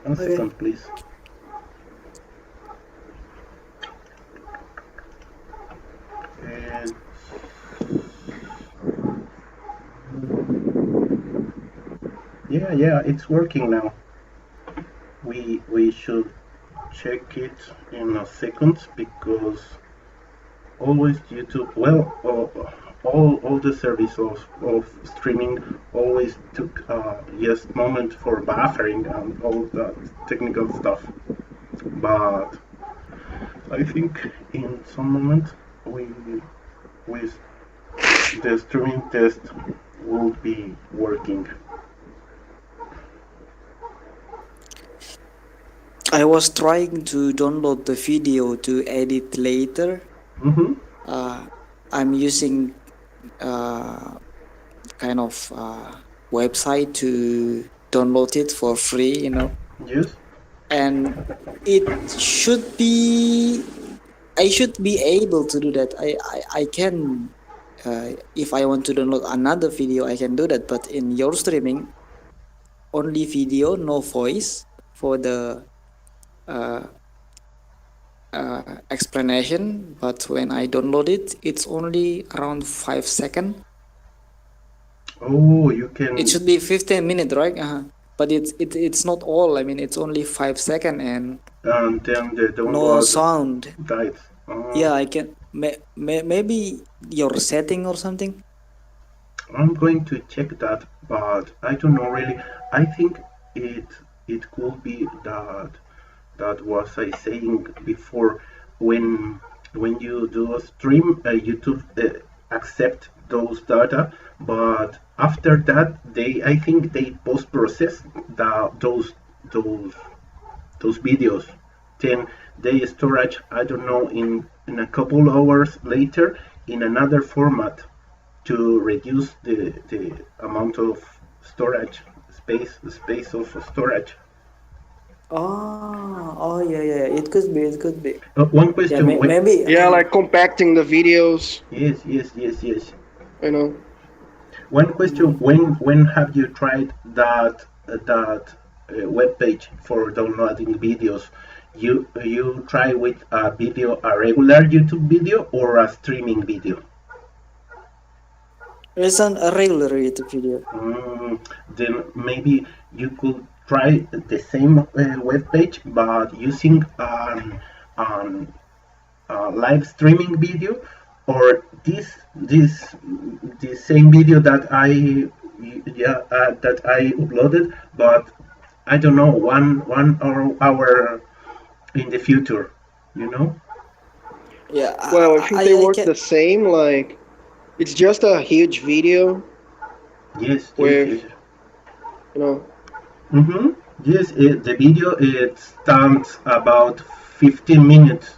One second, please. And yeah, it's working now. We should check it in a second because always YouTube, well, all the service of streaming always took just moment for buffering and all that technical stuff. But I think in some moment with the streaming test will be working. I was trying to download the video to edit later. Mm-hmm. I'm using kind of website to download it for free, you know. Yes. And it should be, I should be able to do that. I can, if I want to download another video, I can do that. But in your streaming, only video, no voice for the explanation. But when I download it, it's only around 5 seconds. Oh, you can. It should be 15 minutes, right? But it's not all. I mean, it's only 5 seconds and And then the no download sound. died. Yeah, I can. Maybe your setting or something. I'm going to check that, but I don't know really. I think it could be that was I saying before when you do a stream, YouTube accept those data, but after that I think they post process those videos. Then they storage, I don't know, in a couple hours later in another format to reduce the amount of storage space of storage. Oh yeah. It could be. One question. Yeah, maybe. Yeah, like compacting the videos. Yes. You know. One question. When have you tried that web page for downloading videos? You try with a regular YouTube video or a streaming video? It's a regular YouTube video. Then maybe you could try the same web page, but using live streaming video, or this same video that I uploaded, but I don't know, one hour in the future, you know. Yeah. Well, I think they work the same. Like, it's just a huge video. Yes. With, you know. Yes, the video it stands about 15 minutes.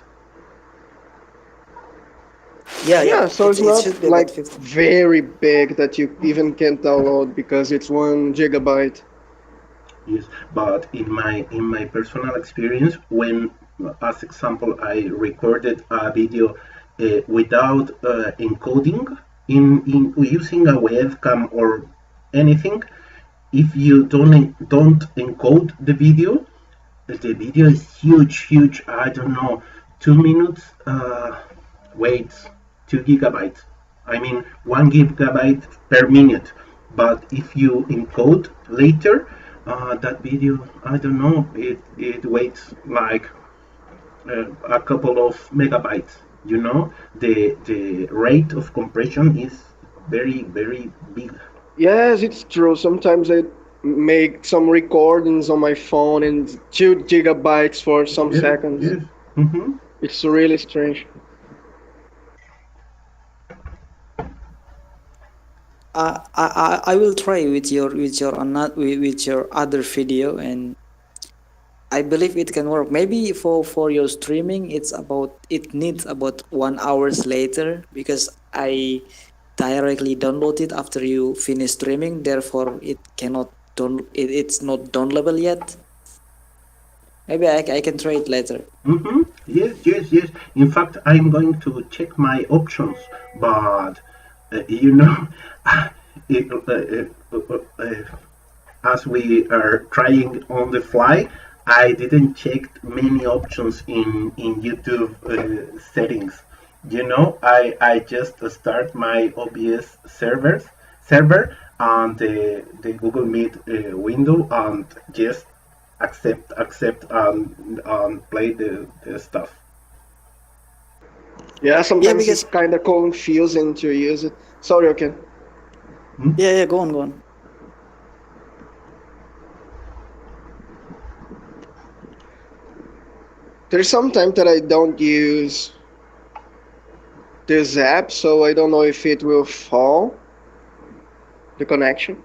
Yeah. So it's not like very big that you even can't download because it's 1 gigabyte. Yes, but in my personal experience, when, as example, I recorded a video without encoding in using a webcam or anything, if you don't encode the video is huge. I don't know, 2 minutes. Wait, 2 gigabytes. I mean 1 gigabyte per minute. But if you encode later, that video, I don't know, it waits like a couple of megabytes. You know, the rate of compression is very big. Yes, it's true. Sometimes I make some recordings on my phone and 2 gigabytes for some seconds. Yes. It's really strange. I will try with your other video, and I believe it can work. Maybe for your streaming, it needs about 1 hours later, because I directly download it after you finish streaming. Therefore, it's not downloadable yet. Maybe I can try it later. Yes. In fact, I'm going to check my options, but you know, as we are trying on the fly, I didn't check many options in YouTube settings. I just start my OBS server and the Google Meet window and just accept and play the stuff. Yeah, Yeah, sometimes it's because kind of confusing to use it. Sorry, okay. Hmm? yeah, go on, go on. There's sometimes that I don't use this app, so I don't know if it will fall the connection.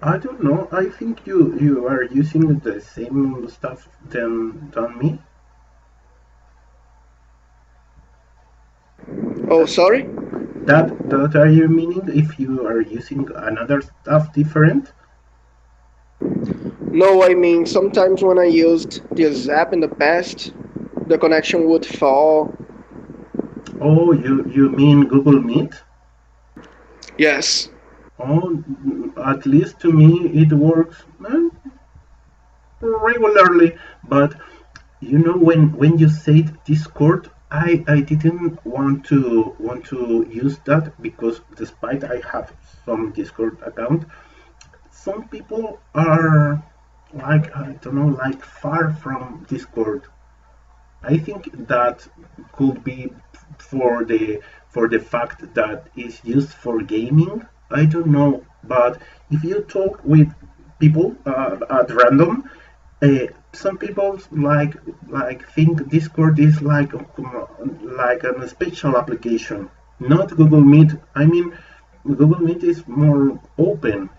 I don't know. I think you are using the same stuff than me. Oh, sorry. That are you meaning if you are using another stuff different? No, I mean sometimes when I used this app in the past, the connection would fall. Oh, you mean Google Meet? Yes. Oh, at least to me it works regularly. But when you said Discord, I didn't want to use that because despite I have some Discord account, some people are like I don't know, like far from Discord. I think that could be for the fact that it's used for gaming. I don't know, but if you talk with people at random, some people like think Discord is like a special application, not Google Meet. I mean, Google Meet is more open.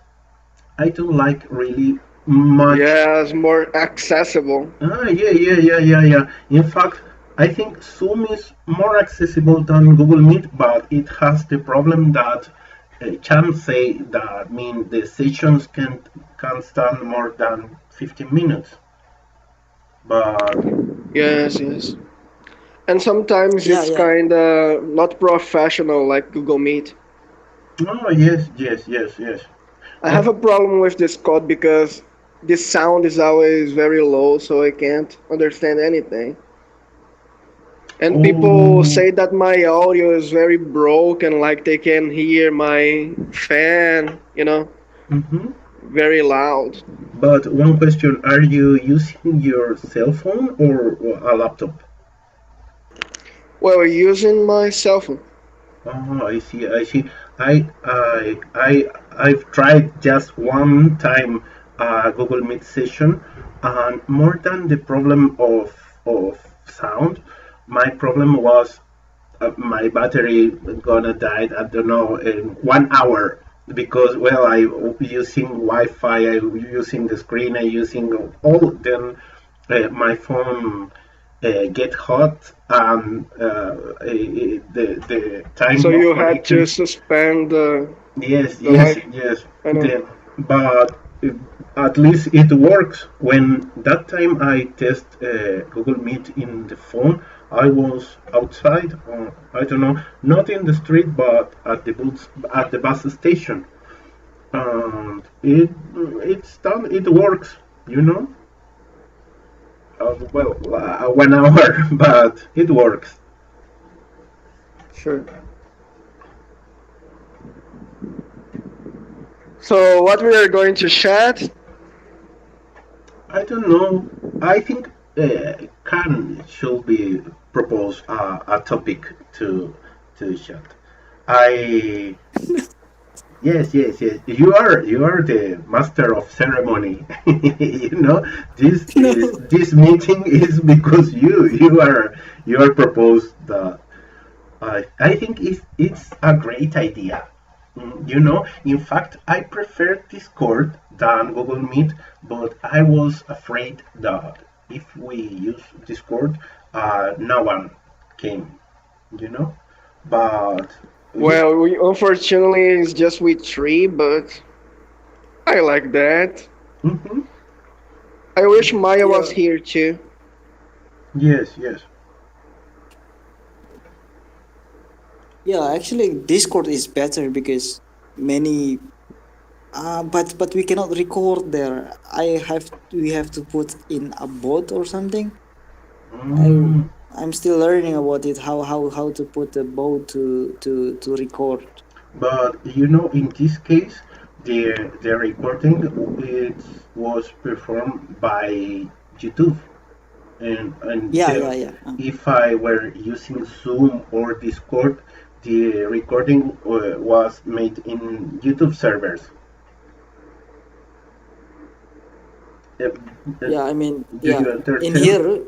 I don't like really much. Yeah, it's more accessible. Yeah. In fact, I think Zoom is more accessible than Google Meet, but it has the problem that Chan say that mean the sessions can stand more than 15 minutes. But Yes, yes. And sometimes Yeah, it's yeah. kind of not professional like Google Meet. oh yes. I have Oh, a problem with this code because the sound is always very low, so I can't understand anything. And people oh. say that my audio is very broken, like they can hear my fan, Mhm. very loud. But one question: are you using your cell phone or a laptop? Well, using my cell phone. Oh, I see. I've tried just one time a Google Meet session, and more than the problem of sound, my problem was my battery gonna die. I don't know in 1 hour because well I using Wi-Fi, I using the screen, I using all then my phone get hot and the So time of you had to connection. suspend Yes, the yes, life. yes. I know. Then, but at least it works. When that time I test Google Meet in the phone, I was outside, or I don't know, not in the street, but at the bus station, and it's done. It works, you know. Well, 1 hour, but it works. Sure. So what we are going to chat? I don't know. I think can should be propose a topic to chat. I yes. You are the master of ceremony. This is No. this meeting is because you are proposed the. I think it's a great idea. In fact, I prefer Discord than Google Meet, but I was afraid that if we use Discord, no one came, you know. But yeah, Well, we unfortunately it's just with three, but I like that. hmm I wish Maya was Yeah, here too. yes. yeah. Actually, Discord is better because many but we cannot record there. We have to put in a bot or something. I Mm, I'm still learning about it. How to put a bot to record. but in this case, the recording it was performed by YouTube, and Yeah, yeah, yeah. if I were using Zoom or Discord, the recording was made in YouTube servers. Uh, uh, Yeah, I mean, do yeah. you In understand? here,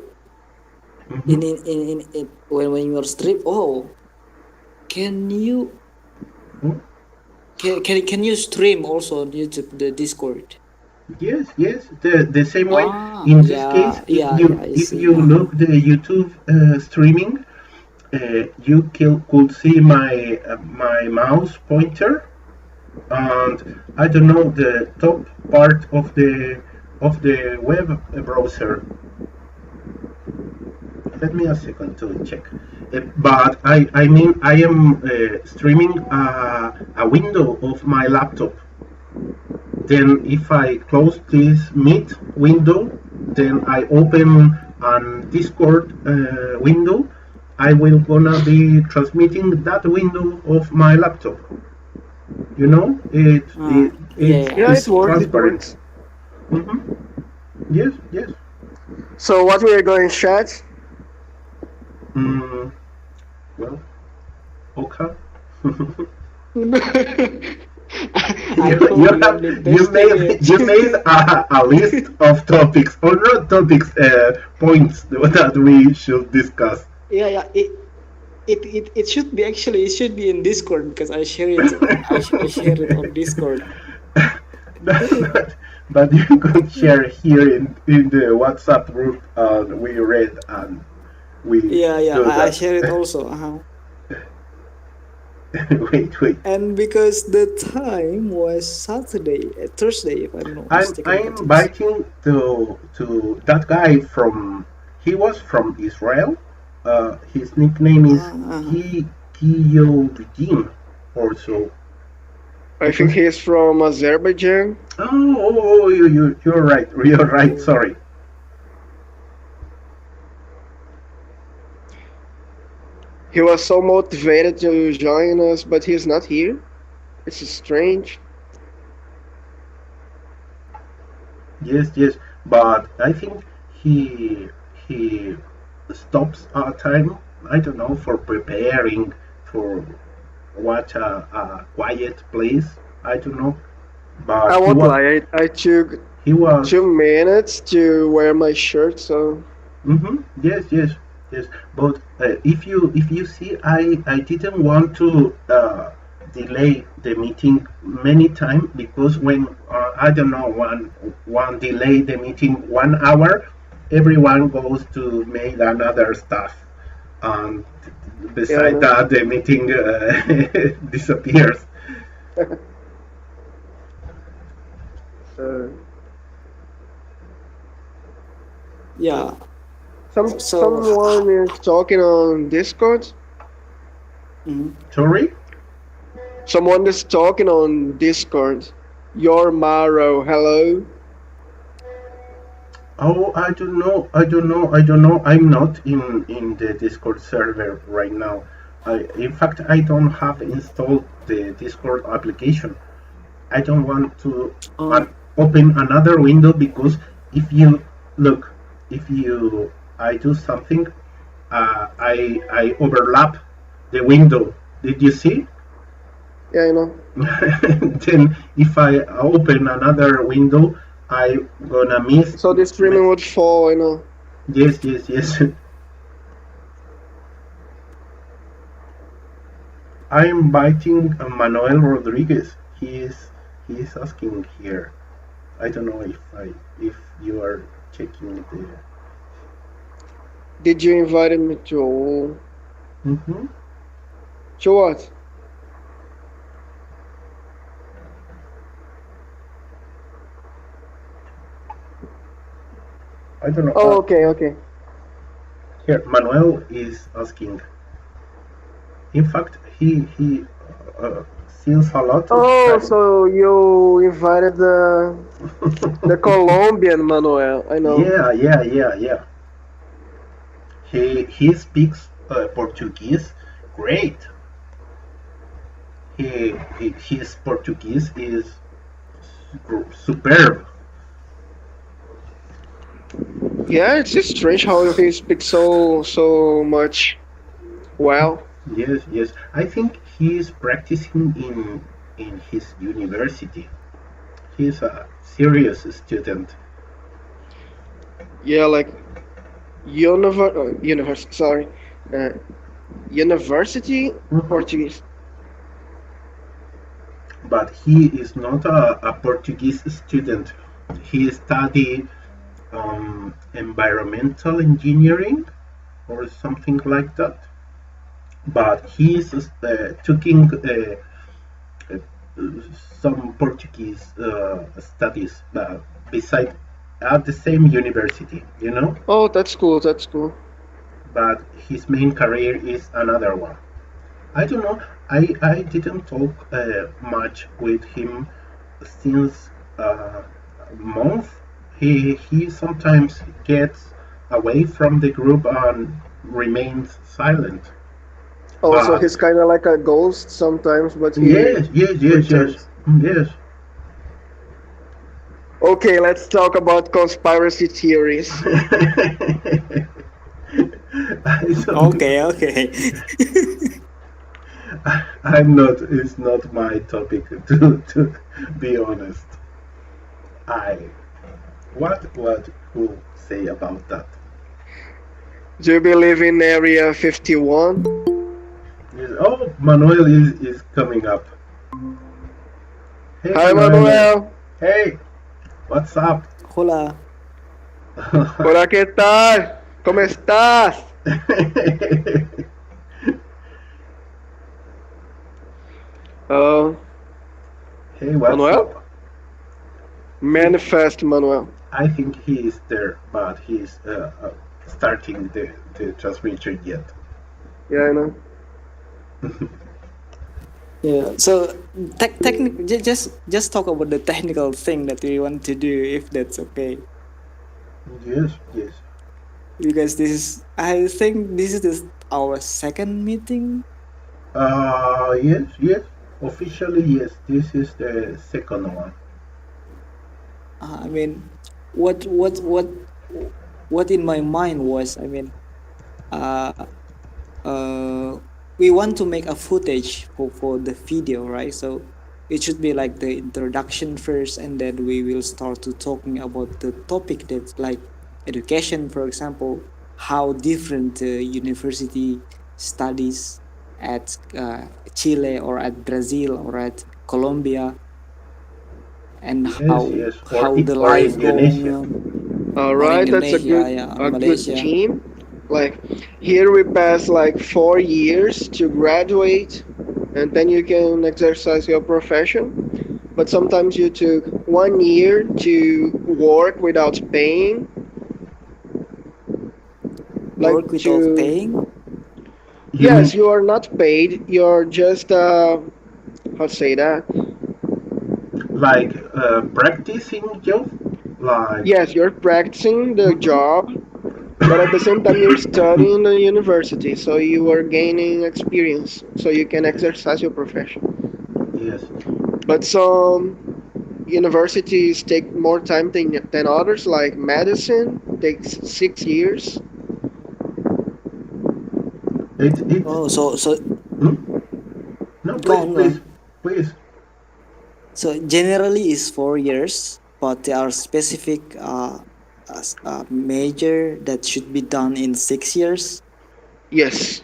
Hmm. in when you are stream. Oh, can you can you stream also on YouTube the Discord? Yes, yes. The same way. Ah, In this case, yeah, yeah, yeah. I if see. you look the YouTube streaming, you could see my mouse pointer, and I don't know the top part of the web browser. Let me a second to check. But I mean I am streaming a window of my laptop. Then if I close this Meet window, then I open an Discord window, I will gonna be transmitting that window of my laptop. Yeah, It's yeah. I Yeah, it see. works. It transparent. works. Hmm. Yes, yes. So what we're going chat? Mm, well, okay. I You hope you have only you testing made it. you made a list of topics or not topics points that we should discuss. Yeah, yeah. It should be actually it should be in Discord because I share it. I share it on Discord. but you could share here in the WhatsApp group, and we read and we Yeah, yeah. do I that. share it also. Wait. And because the time was Saturday, Thursday, if I'm not I'm mistaken, but it's inviting to that guy from he was from Israel. His nickname is uh, Kiyodin or so. I think he's from Azerbaijan. You're right. You're right. Sorry. He was so motivated to join us, but he's not here. It's strange. Yes. But I think he stops our time. I don't know for preparing for watch a quiet place. I don't know. I But won't lie. I took he was 2 minutes to wear my shirt, so Mm-hmm. Yes. But if you see, I didn't want to delay the meeting many times because when I don't know one delay the meeting 1 hour, everyone goes to make another stuff, and yeah, I beside know. that the meeting disappears. Uh, yeah. So, someone is talking on Discord. mhm. Sorry. Someone is talking on Discord. Your Maro, hello. Oh, I don't know. I'm not in the Discord server right now. In fact, I don't have installed the Discord application. I don't want to uh, open another window because if you look, if you I do something, I overlap the window. Did you see? Yeah, I know. Then if I open another window, I gonna miss. So the streaming would fall, I know. Yes. I'm inviting Manuel Rodriguez. He is asking here. I don't know if you are checking the. Did you invite me to Mm-hmm. to what? I don't know. Oh, okay. Here, Manuel is asking. In fact, he since a lot of Oh, time. so you invited the Colombian Manuel. I know. Yeah, yeah, yeah, yeah. He speaks Portuguese great. His Portuguese is superb. Yeah, it's just strange how he speaks so much well. Yes, yes. I think he is practicing in his university. He's a serious student. Yeah, like sorry, uh, university Mhm. Portuguese. But he is not a Portuguese student. He studied environmental engineering or something like that. But he is taking uh, some Portuguese studies beside at the same university, you know. Oh, that's cool. That's cool. But his main career is another one. I don't know. I didn't talk much with him since a month. He sometimes gets away from the group and remains silent. Oh, so But he's kind of like a ghost sometimes, but he yes, yes, yes, yes, returns. yes. Okay, let's talk about conspiracy theories. I don't. Okay, okay. I'm not. It's not my topic to be honest. I what who say about that? Do you believe in Area 51? Yes. Oh, Manuel is coming up. Hey, Hi, Manuel. Manuel. Hey, what's up? Hola. Hola, ¿qué tal? ¿Cómo estás? Uh, Hey, what's Manuel? up? Manifest, Manuel. I think he is there, but he's starting the transmission yet. Yeah, I know. Yeah. So just talk about the technical thing that we want to do, if that's okay. Yes, yes. Because I think this is our second meeting. Yes, yes. Officially, yes. This is the second one. I mean, what what what what in my mind was, I mean, uh, uh, we want to make a footage for the video, right? So it should be like the introduction first, and then we will start to talking about the topic that's like education, for example, how different university studies at Chile or at Brazil or at Colombia, and Yes, yes. how the Or life going Indonesia. on, All or right, that's Indonesia, yeah, or a good Malaysia. team. Like here we pass like 4 years to graduate, and then you can exercise your profession. But sometimes you took 1 year to work without paying, like Work without to. paying. You Yes, mean you are not paid. You're just how to say that? like practicing job? Like. Yes, you're practicing the Mhm. job, but at the same time you're studying in the university, so you are gaining experience, so you can exercise your profession. Yes. But some universities take more time than others, like medicine takes 6 years. It's. Oh, so Hmm? No, go please, on, go please, on. please. So generally is 4 years, but there are specific major that should be done in 6 years. Yes.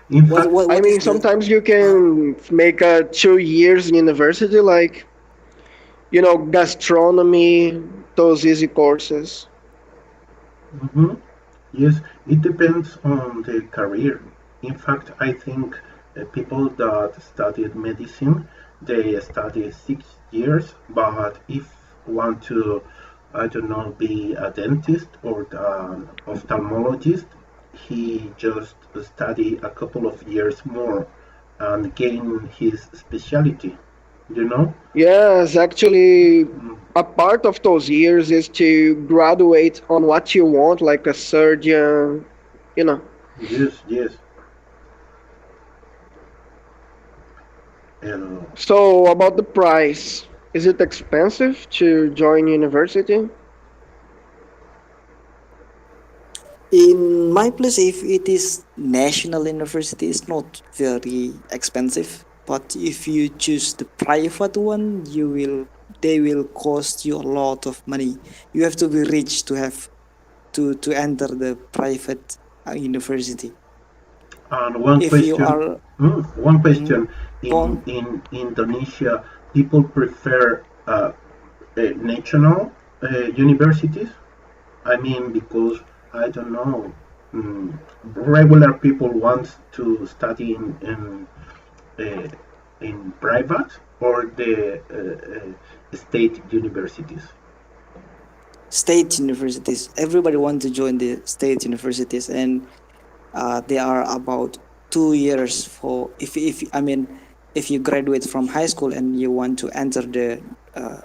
In fact, I What mean, is the sometimes you uh, can make a 2 years in university, like, gastronomy, those easy courses. mhm, yes, it depends on the career. In fact, I think people that studied medicine, they study 6 years, but if want to, I don't know, be a dentist or an ophthalmologist, he just study a couple of years more and gain his specialty, you know? Yes, actually, Mm, a part of those years is to graduate on what you want, like a surgeon, you know. yes, yes. And So, about the price, is it expensive to join university? In my place, if it is national university, it's not very expensive. But if you choose the private one, you will they will cost you a lot of money. You have to be rich to have to enter the private university. one If you question, are one mm, question. born, In Indonesia, people prefer national universities. I mean, because I don't know, regular people want to study uh, in private or the state universities. state universities, everybody want to join the state universities, and they are about 2 years for if I mean if you graduate from high school and you want to enter the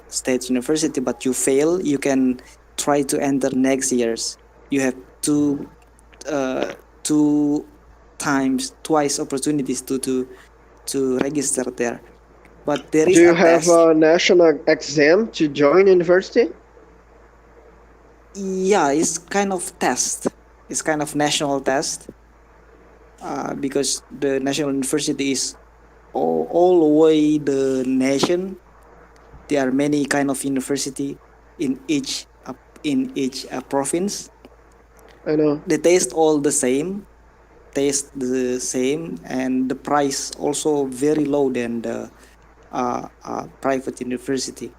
state university but you fail, you can try to enter next year's. You have uh, two twice opportunities to register there, but there Do is you a have test. a national exam to join university? Yeah, it's kind of test. It's kind of national test, because the national university is all over the nation. There are many kind of university in each province. I know. They taste the same, and the price also very low than the private university.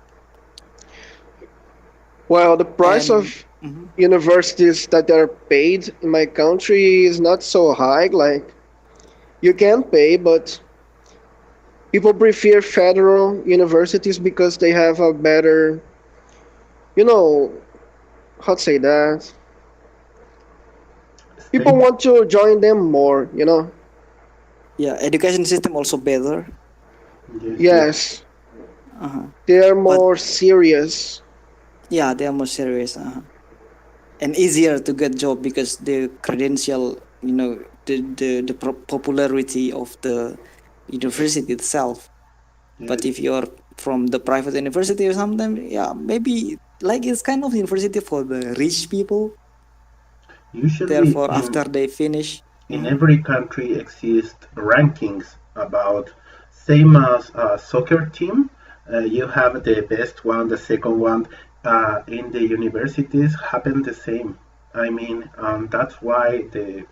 Well, the price And of mhm. universities that are paid in my country is not so high. Like, you can pay, but people prefer federal universities because they have a better, you know, how to say that? People State? want to join them more, you know? Yeah, education system also better. Yes, yes. Yes, Uh-huh. they are But more serious. yeah, they are more serious. And easier to get job because the credential, the popularity of the university itself. But Yes. if you're from the private university or something, yeah, maybe like it's kind of university for the rich people. Usually Therefore, after they finish, in mhm, every country exist rankings about same as a soccer team. You have the best one, the second one. In the universities happen the same. I mean, that's why the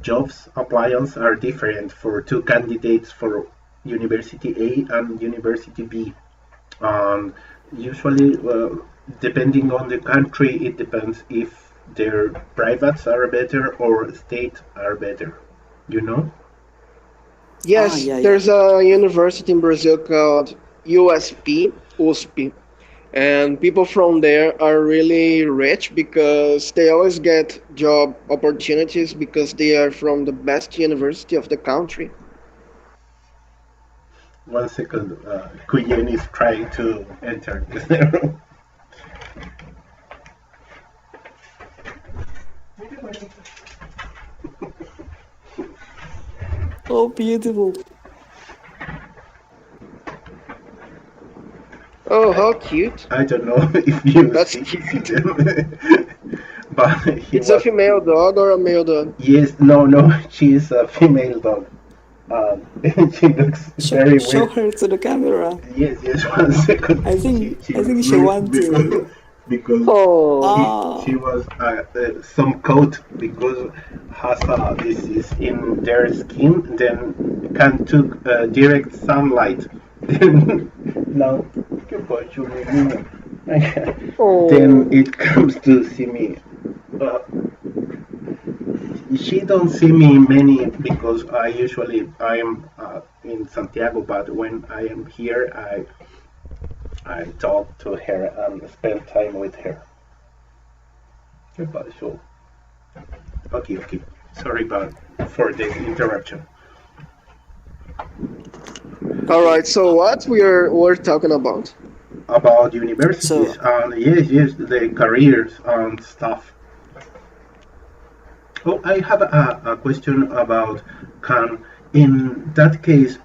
jobs appliance are different for two candidates for University A and University B. And usually, well, depending on the country, it depends if their privates are better or state are better. You know? Yes, yeah, yeah. there's a university in Brazil called USP, and people from there are really rich because they always get job opportunities because they are from the best university of the country. 1 second, Kuyen is trying to enter the room. Oh, beautiful. Oh, I, how cute. I don't know if you That's see cute. them, but he It's a was. female dog or a male dog? Yes, no, no, she's a female dog. She looks very Show weird. her to the camera. Yes, yes, 1 second. She I looks think she weird want because to. because Oh, she Ah, was some coat because has a disease in their skin, then can took direct sunlight. Then now, ¿qué pasó, niño? Then oh. it comes to see me. Uh, she don't see me many because I am in Santiago, but when I am here, I talk to her and spend time with her. ¿Qué pasó? Okay, okay. Sorry about for the interruption. All right. So what we're talking about? About So universities and yes, yes, the careers and stuff. Oh, I have a question about can in that case,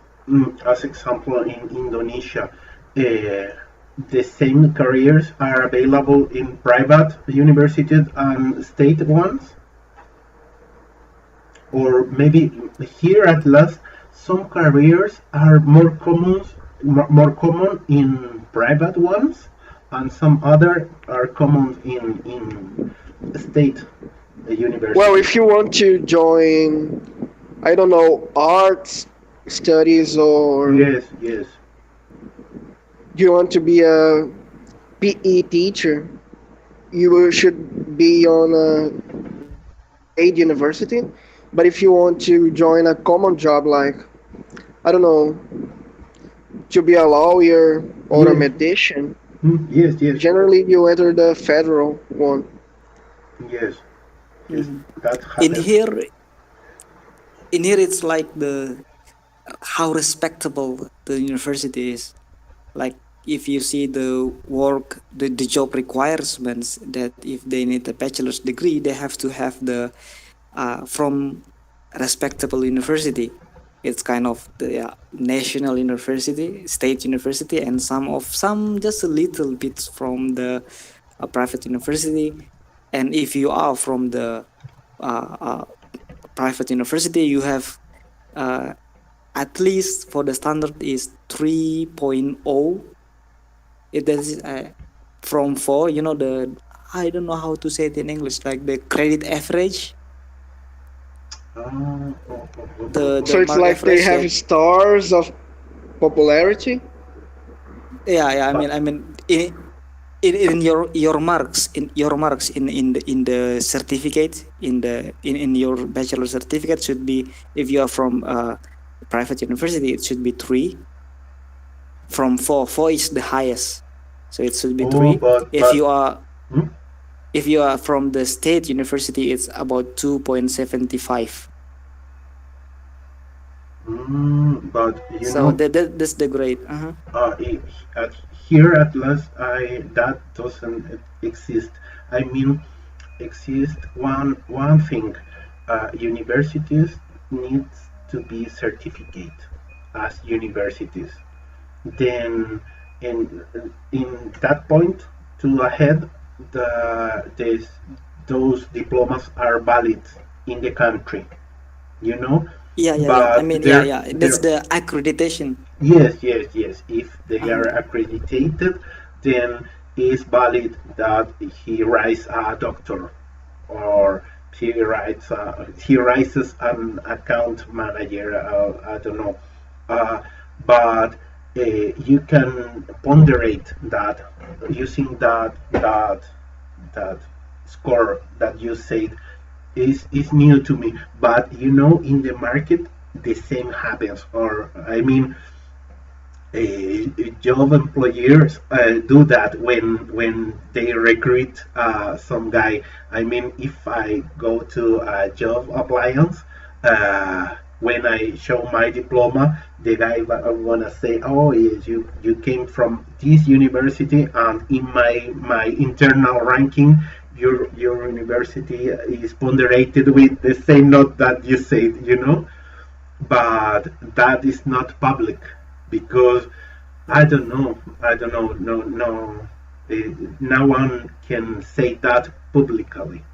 as example in Indonesia, the same careers are available in private universities and state ones, or maybe here at last some careers are more common in private ones, and some other are common in state Well, universities. if you want to join, I don't know, arts studies, or Yes, yes. you want to be a PE teacher, you should be on a state university. But if you want to join a common job like, I don't know, to be a lawyer or a Yes, medician, yes, yes, generally you enter the federal one. yes, yes. mhm. That in happens. here, in here, it's like the how respectable the university is. Like if you see the work, the job requirements that if they need a bachelor's degree, they have to have the from respectable university. It's kind of the national university, state university, and some just a little bits from the private university. And if you are from the uh, uh, private university, you have uh, at least for the standard is 3.0. It is from 4. You know the I don't know how to say it in English, like the credit average, the So it's mark like they average have that. stars of popularity. Yeah. I But mean, in your marks, in the certificate, in your bachelor certificate should be, if you are from private university, it should be 3 from 4. 4 is the highest, so it should be oh, 3. but if but you are hmm? if you are from the state university, it's about 2.75. But So that's the grade. uh, i- at, here at last, I that doesn't exist. I mean, exist one thing. Universities needs to be certificate as universities. Then in that point to ahead, this those diplomas are valid in the country. You know, Yeah, I but mean, yeah, that's there the accreditation. yes, yes, yes. If they are uh accredited, then it's valid that he writes a doctor or he rises an account manager. I don't know, uh, but you can ponderate that using that score that you said is new to me. But in the market, the same happens. Or I mean, job employers do that when they recruit some guy. I mean, if I go to a job appliance, when I show my diploma, the guy wanna say, "Oh, yes, you came from this university, and in my internal ranking, your university is ponderated with the same note that you said." But that is not public because I don't know. I don't know. No, no. No one can say that publicly.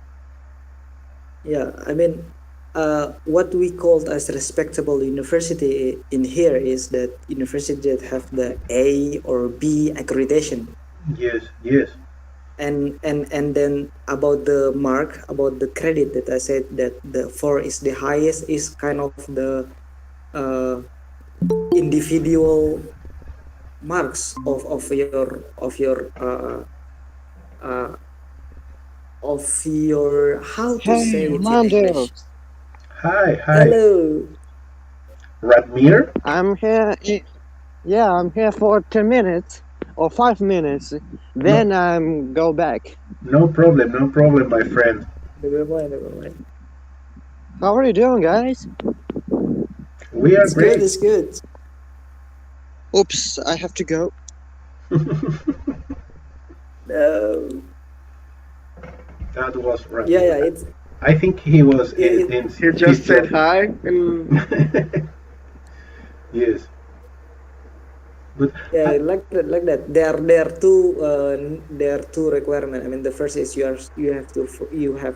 yeah, I mean, what we called as respectable university in here is that university that have the A or B accreditation. Yes, yes. And then about the mark, about the credit, that I said that the 4 is the highest, is kind of the uh, individual marks uh, of your, how to Hey, say it in Rolando, English. Hi, hi. Hello. Radmir? I'm here. Yeah, I'm here for 10 minutes or 5 minutes. No, Then I'm go back. no problem, no problem, my friend. Never mind, never mind. How are you doing, guys? We are It's good. great. It's good. Oops, I have to go. Uh, That was right. yeah, yeah. It's I think he was it, in He his just said job. hi, and Yes, but yeah, like that. There are two requirements. I mean, the first is you have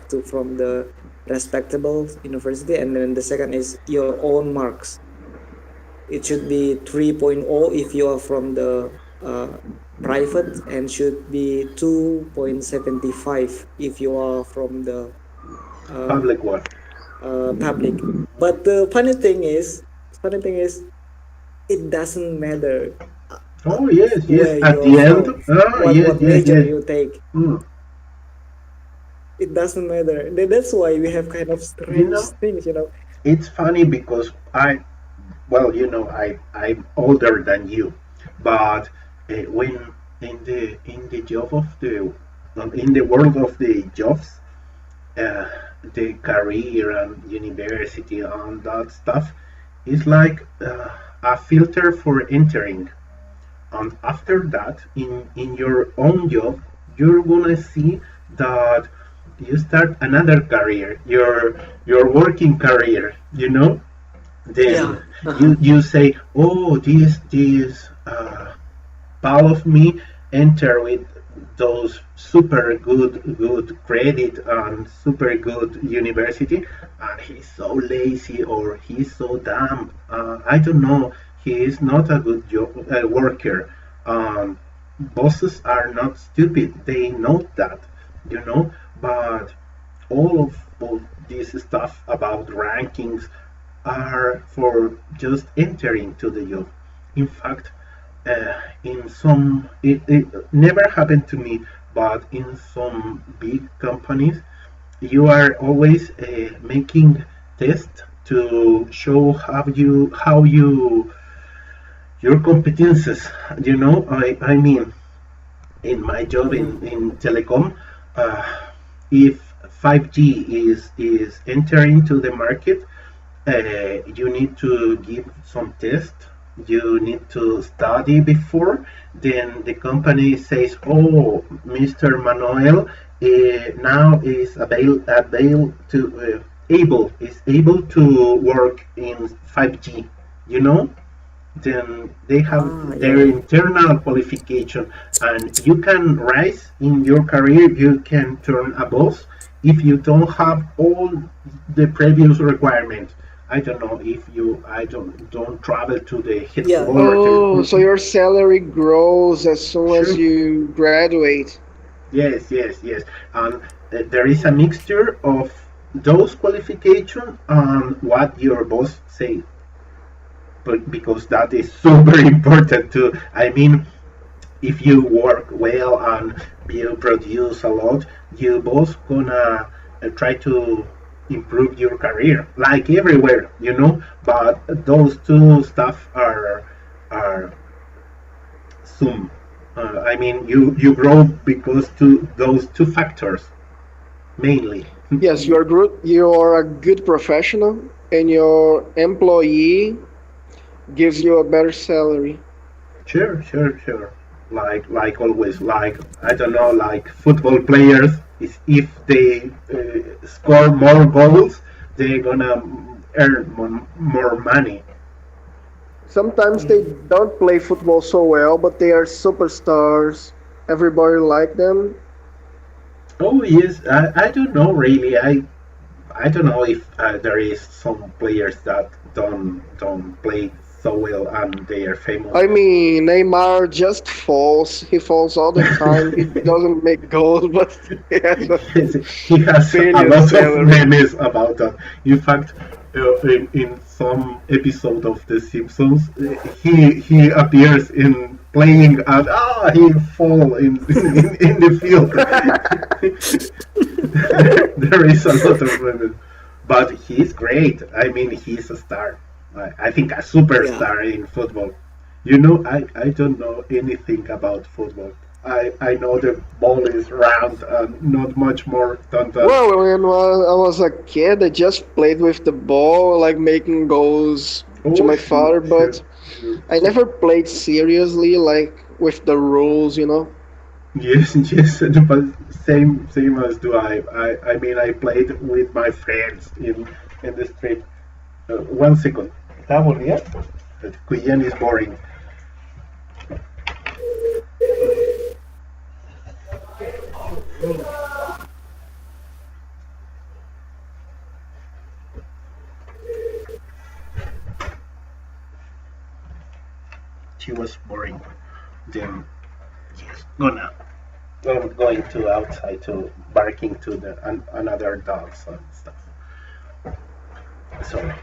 to from the respectable university, and then the second is your own marks. It should be 3.0 if you are from the uh, private, and should be 2.75 if you are from the uh, public one. public. But the funny thing is, it doesn't matter Oh yes, yes. where At you're the end. from, Oh yes, what yes, major yes. you take. Mm. It doesn't matter. That's why we have kind of You strange know, things, you know. it's funny because well, I'm older than you, but when in the job of the in the world of the jobs, uh, the career and university and that stuff is like a filter for entering. And after that, in your own job, you're gonna see that you start another career, your working career. Then Yeah. Uh-huh. you say, oh, this pal of me enter with those super good credit and super good university, and he's so lazy or he's so dumb. I don't know. He is not a good worker. Bosses are not stupid. They know that, but all this stuff about rankings are for just entering to the job. In fact, in some, it never happened to me, but in some big companies, you are always making tests to show how you your competences. I mean, in my job Mhm. in telecom, uh, if 5G is entering to the market, you need to give some test. You need to study before. Then the company says, "Oh, Mr. Manuel now is able to work in 5G." You know, then they have Ah, yeah, their yeah. internal qualification, and you can rise in your career. You can turn a boss if you don't have all the previous requirements. I don't know if you I don't travel to the Yeah. headquarters. oh, so your salary grows as soon as Sure. you graduate. Yes, yes, yes. And there is a mixture of those qualifications and what your boss say, but because that is super important too. I mean, if you work well and you produce a lot, you both gonna try to improve your career, like everywhere, But those two stuff are sum. I mean, you grow because to those two factors mainly. Yes, you're good. You're a good professional, and your employee gives you a better salary. Sure, sure, sure. Like always, like I don't know, like football players, is if they score more goals, they're gonna earn more money. Sometimes they don't play football so well, but they are superstars. Everybody like them. Oh yes, I don't know really. I don't know if there is some players that don't play so well and they are famous. I mean, Neymar just falls. He falls all the time. He doesn't make goals, but he has a Yes, he has a billion lot of salary. memes about that. In fact, in some episode of The Simpsons, he appears in playing and he fall in the field. There is a lot of memes, but he's great. I mean, he's a star. I think a Yeah. superstar in football. I don't know anything about football. I know the ball is round and not much more than that. Well, when I was a kid, I just played with the ball, like making goals to Oh, my sure, father, sure, but sure. I never played seriously, like with the rules, you know. Yes, yes, but same as do I. I mean, I played with my friends in the street. 1 second. ¿Está aburrida? Cuyen is boring. She was boring. Then, yes, going to outside to barking to the another dogs and stuff. Sorry.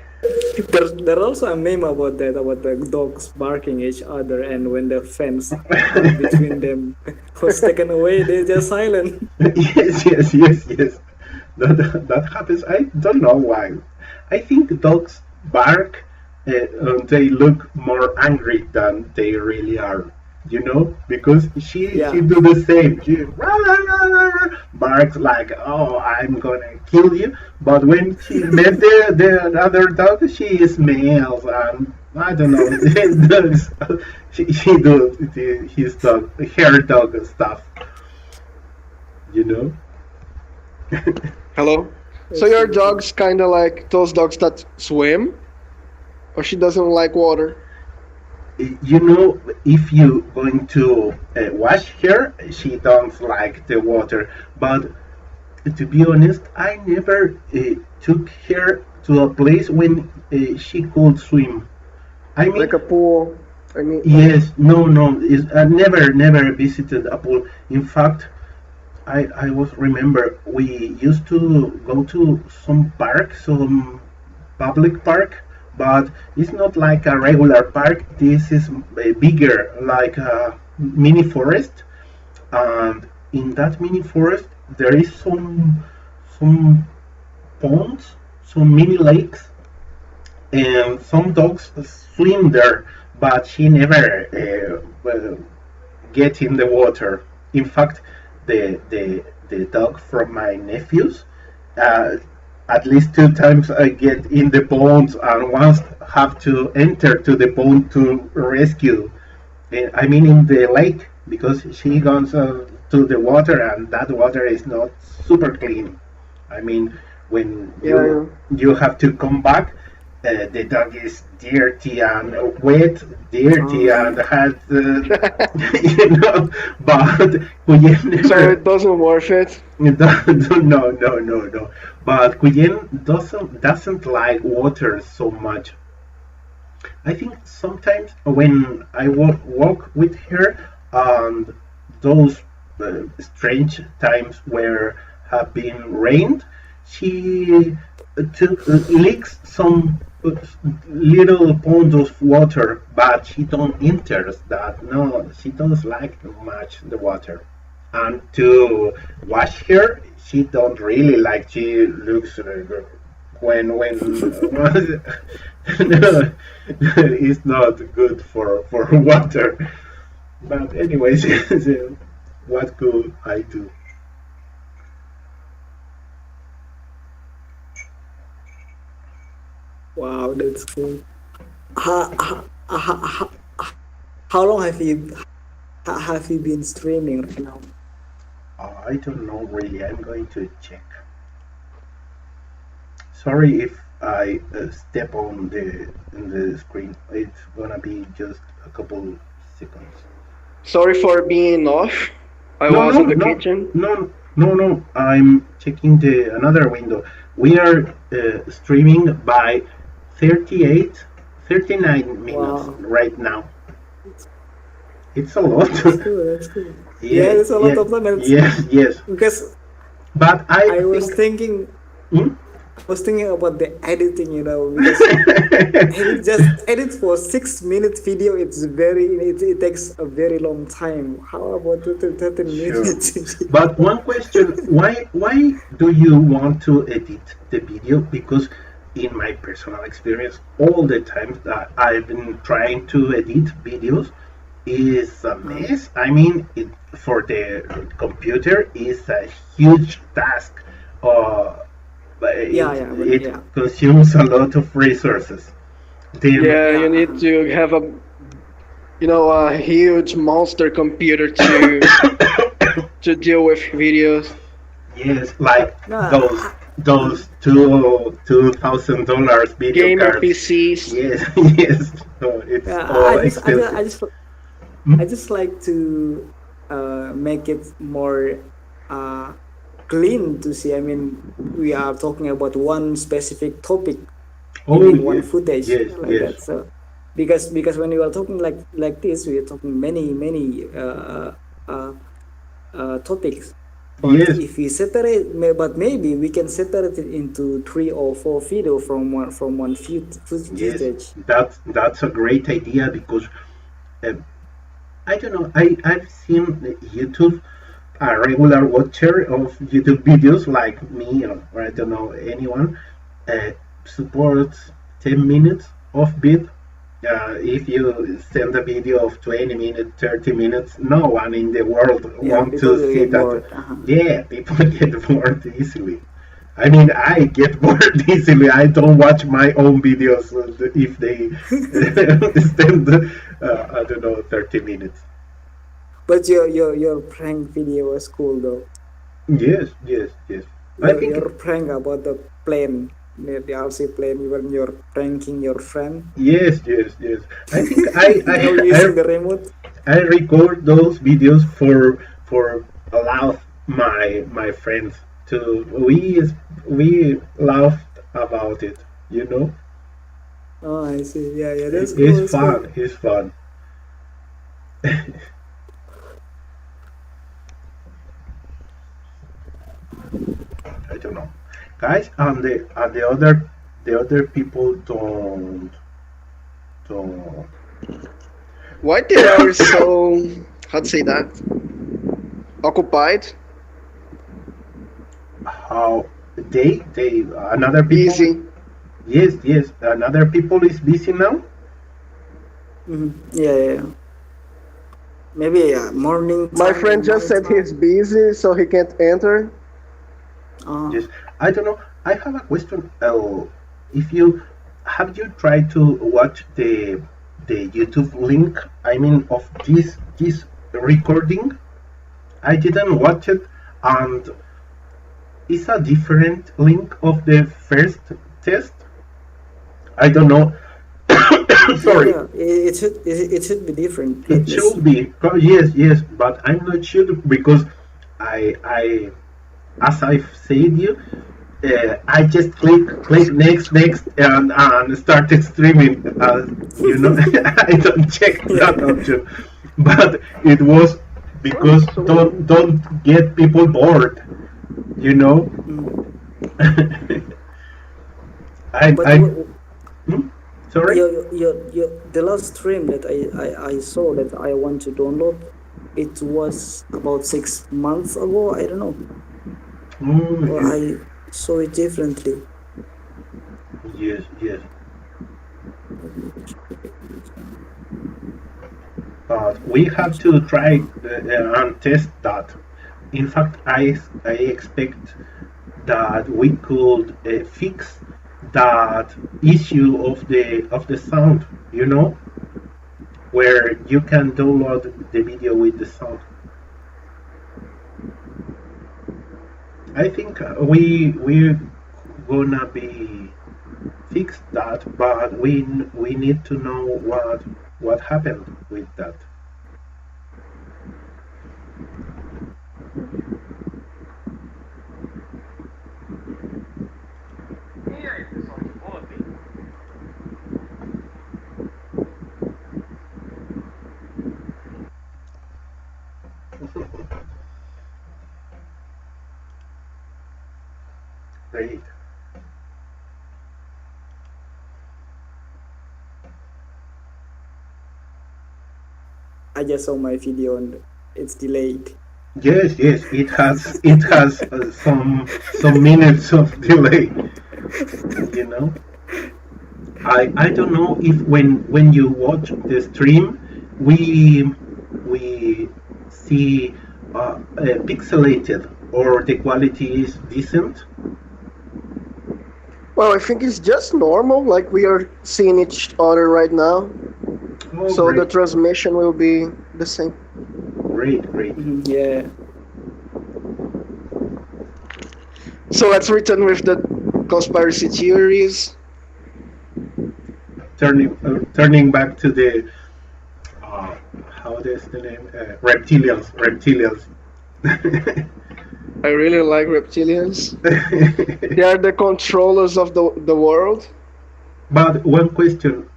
There's also a meme about that, about the dogs barking each other, and when the fence between them was taken away, they're just silent. Yes, yes, yes, yes. That happens. I don't know why. I think dogs bark. They look more angry than they really are. You know, because Yeah. she do the same. She rah, rah, rah, rah, rah, barks like, "Oh, I'm gonna kill you." But when she met the other dog, she smells and I don't know. Dogs, she do his dog, her dog stuff. You know. Hello? So That's your really cool. dog's kind of like those dogs that swim, or she doesn't like water? You know, if you going to wash her, she don't like the water. But to be honest, I never took her to a place when she could swim. I Like mean, a pool? I mean, yes, no, I never visited a pool. In fact, I was remember we used to go to some park, some public park, but it's not like a regular park. This is bigger, like a mini forest, and in that mini forest there is some ponds, some mini lakes, and some dogs swim there, but she never get in the water. In fact, the dog from my nephews, uh, at least 2 times I get in the ponds and once have to enter to the pond to rescue. I mean in the lake because she goes to the water and that water is not super clean. I mean when yeah, yeah. you have to come back, the dog is dirty and wet, dirty and Um, has you know, but Cuyen So never it doesn't worth it. no. But Cuyen doesn't like water so much. I think sometimes when I walk with her and those strange times where have been rained, she took licks some little ponds of water, but she don't interest that. No, she doesn't like much the water. And to wash her, she don't really like. She looks when no, it's not good for water. But anyways, so what could I do? wow, that's cool. How, how, how long have you been streaming right now? I don't know really. I'm going to check. Sorry if I step on the screen. It's gonna be just a couple seconds. Sorry for being off. I No, was no, in the no, kitchen. no. I'm checking the another window. We are streaming by 38, 39 minutes Wow, right now. It's a lot. that's cool. That's cool. Yeah, Yeah, it's a lot yeah, of time. And it's yes. because But I I was think. thinking, Hmm? I was thinking about the editing. Because edit for 6 minute video. It takes a very long time. How about 30 Sure. minutes? But one question, why do you want to edit the video? Because in my personal experience, all the times that I've been trying to edit videos, is a mess. I mean, for the computer is a huge task. Uh, but Yeah, it yeah, but it yeah, consumes a lot of resources. Then Yeah, yeah, you need to have a huge monster computer to deal with videos. yes, like no, those $2,000 video Gamer cards. PCs. Yes, yes. So it's yeah, all expensive. I Hmm? just like to make it more uh, clean to see. I mean, we are talking about one specific topic. I Oh mean, one yes, footage yes, like yes, that. So, because when we are talking like this, we are talking many uh, topics. But yes, if we separate, but maybe we can separate it into 3 or 4 video from one yes. footage. That's a great idea because uh, I don't know. I've seen YouTube, a regular watcher of YouTube videos like me, or I don't know anyone, uh, supports 10 minutes of bit. If you send a video of 20 minutes, 30 minutes, no one in the world Yeah, want people to will see get that. bored. Uh-huh. Yeah, people get bored easily. I mean, I get bored easily. I don't watch my own videos if they spend, I don't know, 30 minutes. But your prank video was cool though. Yes, yes, yes. I Your think your prank about the plane, the RC plane, when you're pranking your friend yes, yes, yes. I think I without I using I, the remote. I record those videos for allow my friends to we laughed about it. You know, Oh, I see. Yeah, yeah, that's cool. it's That's cool. fun. It's fun. I don't know, guys. And the other people don't Why they are so, how to say that, occupied, how they another people. busy? Yes, yes. Another people is busy now. Yeah, yeah, yeah. Maybe morning My time friend and just night said he's time. busy, so he can't enter. Yes, Oh, I don't know. I have a question. If you have you tried to watch the YouTube link? I mean, of this recording. I didn't watch it, and it's a different link of the first test. I don't know. yeah, Sorry. yeah. It should be different. It Let me should see. be. Yes, yes, but I'm not sure because I as I've said you, I just click next and started streaming. I don't check Yeah. that option, but it was because don't get people bored. You know, Mm. But I sorry. the last stream that I saw that I want to download, it was about 6 months ago. I don't know, or Mm, I saw it differently. yes, yes. But we have to try and test that. In fact, I expect that we could fix that issue of the sound. You know, where you can download the video with the sound. I think we're gonna be fix that, but we need to know what happened with that. Great. I just saw my video and it's delayed. Yes, yes, it has some minutes of delay. You know, I don't know if when you watch the stream, we we see pixelated or the quality is decent. Well, I think it's just normal, like we are seeing each other right now, Oh, so the great, transmission will be the same. great, great. Yeah. So let's return with the conspiracy theories. Turning back to the uh, how is the name? Reptilians, reptilians. I really like reptilians. They are the controllers of the world. But one question,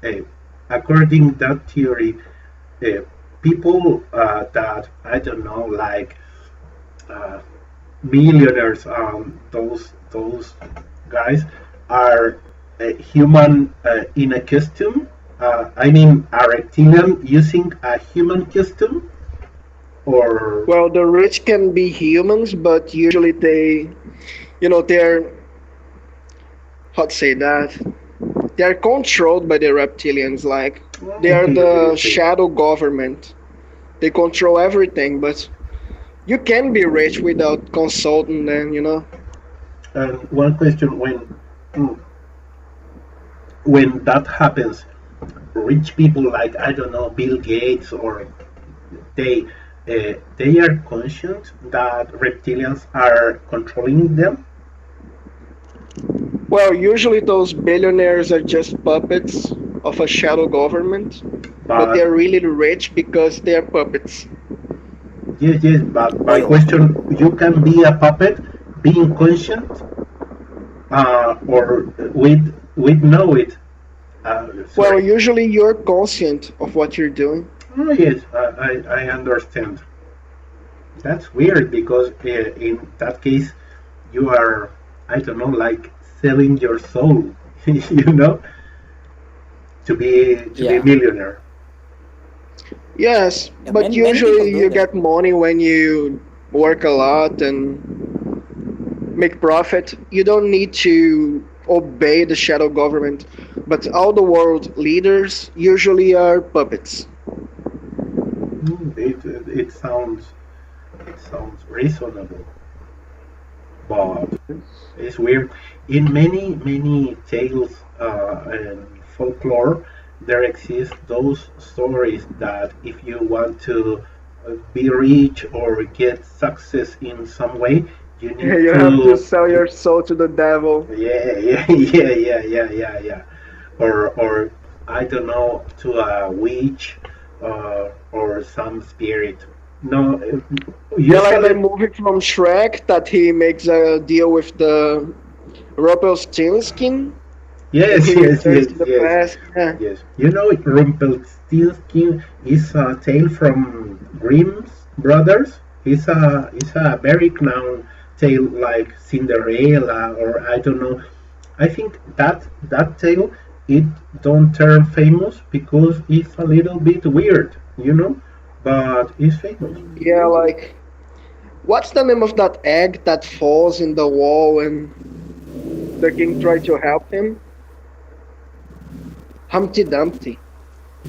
according that theory, uh, people that I don't know, like uh, millionaires, those guys are human in a costume. I mean, a reptilian using a human costume, or Well, the rich can be humans, but usually they're, how to say that? They are controlled by the reptilians, like they are okay, okay, the okay. shadow government. They control everything, but you can be rich without consulting them. And one question, mm, when that happens, rich people like I don't know Bill Gates or they they are conscious that reptilians are controlling them, Well, usually those billionaires are just puppets of a shadow government, but but they're really rich because they're puppets. yes, yes. But my Well, question: you can be a puppet, being conscious, or with know it. Well, Sorry. usually you're conscient of what you're doing. Oh yes, I understand. That's weird because in that case you are I don't know like selling your soul, you know, to be yeah. millionaire. Yes, Yeah. but Many people usually do you that. get money when you work a lot and make profit. You don't need to obey the shadow government. But all the world leaders usually are puppets. It sounds reasonable, but it's weird. In many tales and folklore, there exist those stories that if you want to be rich or get success in some way, you need You have to to sell your soul to the devil. yeah, yeah, yeah. Or I don't know, to a witch or some spirit. No, Yeah, like the usually movie from Shrek that he makes a deal with the Rumpelstiltskin and yes, he yes, returns yes, to the yes, past. Yeah. yes. You know, Rumpelstiltskin is a tale from Grimm's brothers. It's a very known tale like Cinderella or I don't know. I think that tale it don't turn famous because it's a little bit weird, but it's famous. Yeah, like what's the name of that egg that falls in the wall and the king tried to help him? Humpty Dumpty.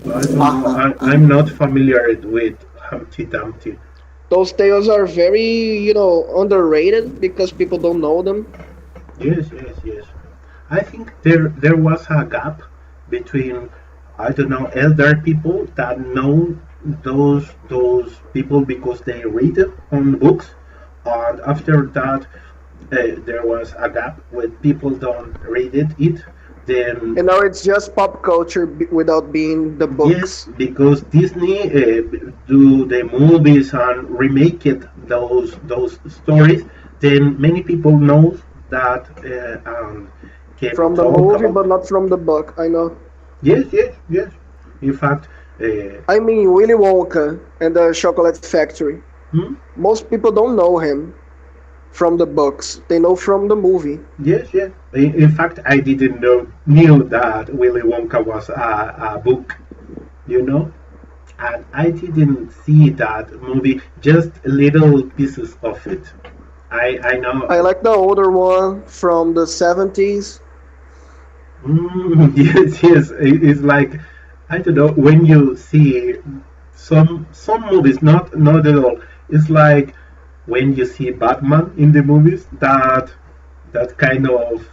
I don't know. Uh-huh. I'm not familiar with Humpty Dumpty. Those tales are very underrated because people don't know them. Yes, yes, yes. I think there was a gap between I don't know elder people that know those people because they read on books, and after that there was a gap when people don't read it. Then And now it's just pop culture without being the yes, books. because Disney do the movies and remake it those stories, then many people know that can From the talk movie, about. but not from the book. I know. Yes, yes, yes. In fact, I mean, Willy Wonka and the Chocolate Factory. hmm? Most people don't know him from the books. They know from the movie. Yes, yes. In fact, I didn't knew that Willy Wonka was a book, you know, and I didn't see that movie. Just little pieces of it. I know. I like the older one from the 70s. Yes, yes. It's like I don't know when you see some movies, not at all. It's like when you see Batman in the movies, that kind of,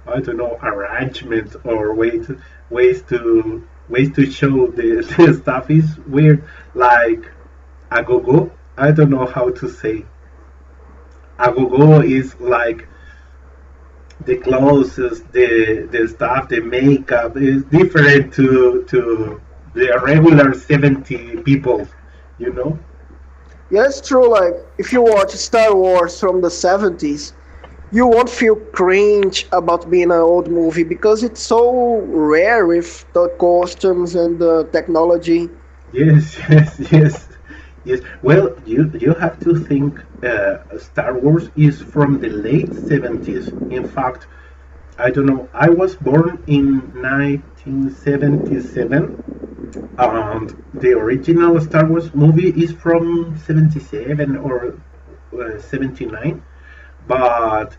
I don't know, arrangement or ways to show the stuff is weird. Like agogo, I don't know how to say. Agogo is like the clothes, the stuff, the makeup is different to the regular 70 people, you know? Yeah, it's true. Like, if you watch Star Wars from the 70s, you won't feel cringe about being an old movie because it's so rare with the costumes and the technology. Yes, yes. Well, you have to think Star Wars is from the late 70s. In fact, I don't know. I was born in 1977, and the original Star Wars movie is from 77 or 79, but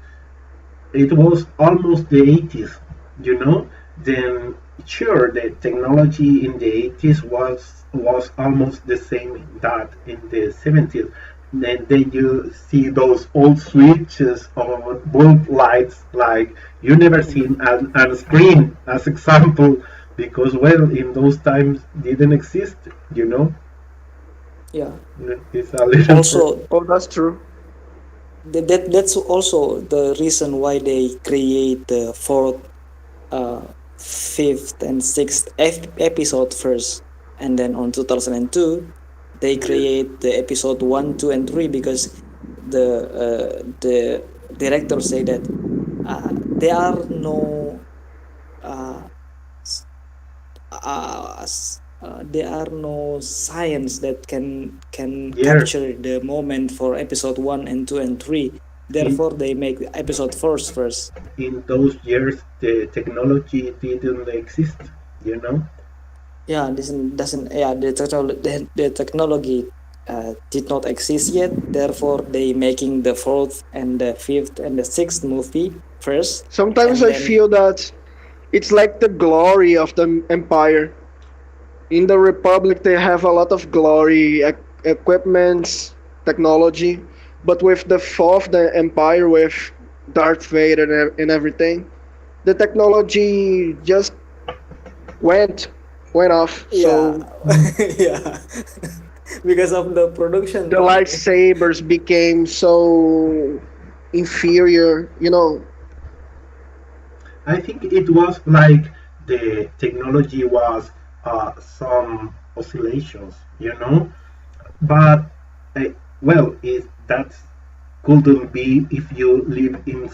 it was almost the 80s, you know. Then sure, the technology in the 80s was almost the same that in the 70s. Then you see those old switches or bulb lights like you never seen on screen as example, because well in those times didn't exist, you know. Yeah. It's a little Also, Oh, that's true. that's also the reason why they create the fourth, uh, fifth, and sixth episode first, and then on 2002 they yes, create the episode one, two, and three because the director say that there are no uh, there are no science that can yes. capture the moment for episode one and two and three. In Therefore, they make episode first. in those years the technology didn't exist, you know. Yeah, doesn't yeah the technology did not exist yet. Therefore, they making the fourth and the fifth and the sixth movie first, Sometimes and I then feel that it's like the glory of the empire. In the Republic, they have a lot of glory, equipments, technology, but with the fourth, the empire with Darth Vader and everything, the technology just went went off. yeah, So yeah, because of the production the company. lightsabers became so inferior. I think it was like the technology was some oscillations, you know. But well, it that couldn't be if you live in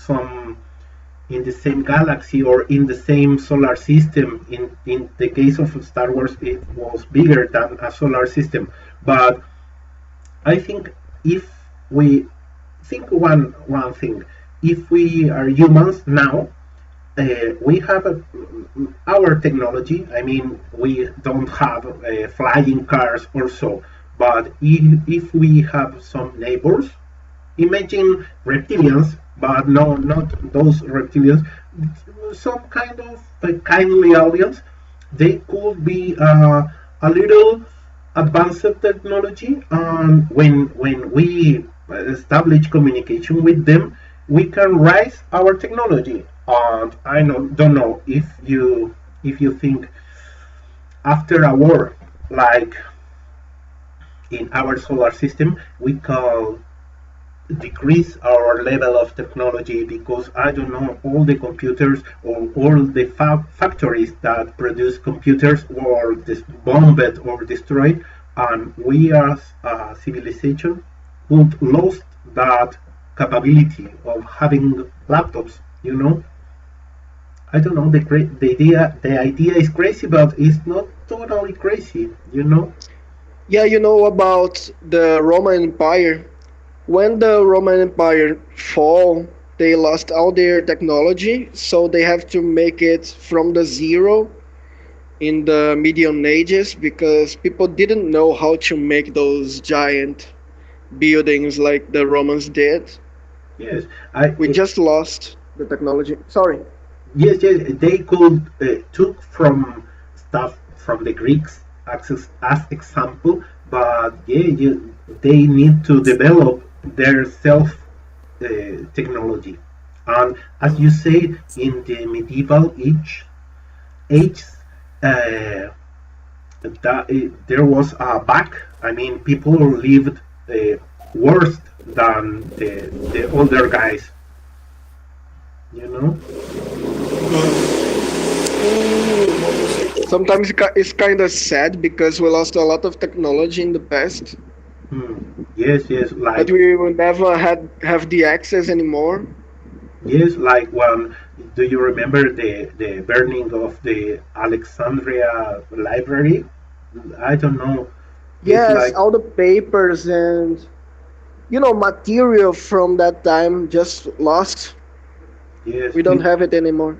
the same galaxy or in the same solar system. In the case of Star Wars, it was bigger than a solar system. But I think if we think one thing, if we are humans now, we have our technology. I mean, we don't have flying cars or so, but if we have some neighbors, imagine reptilians, but no, not those reptilians, some kind of kindly aliens. They could be a little advanced technology, and when we establish communication with them, we can raise our technology. And I don't know if you think after a war like in our solar system, we can decrease our level of technology because I don't know, all the computers or all the factories that produce computers were bombed or destroyed, and we as a civilization would lost that capability of having laptops, you know. I don't know, the idea is crazy, but it's not totally crazy, you know. Yeah, you know about the Roman Empire. When the Roman Empire fall, they lost all their technology, so they have to make it from the zero in the Medium Ages because people didn't know how to make those giant buildings like the Romans did. Yes, I We just lost the technology. Sorry. yes, they could took from stuff from the Greeks as example, but yeah, they need to develop their self technology. And as you say, in the medieval age, uh, there was a back. I mean, people lived worse than the older guys. You know? Sometimes it's kind of sad because we lost a lot of technology in the past, Yes, yes, but like we will never have the access anymore. yes, like one. Do you remember the burning of the Alexandria library? I don't know. It's Yes, like all the papers and material from that time just lost. yes, We don't have it anymore.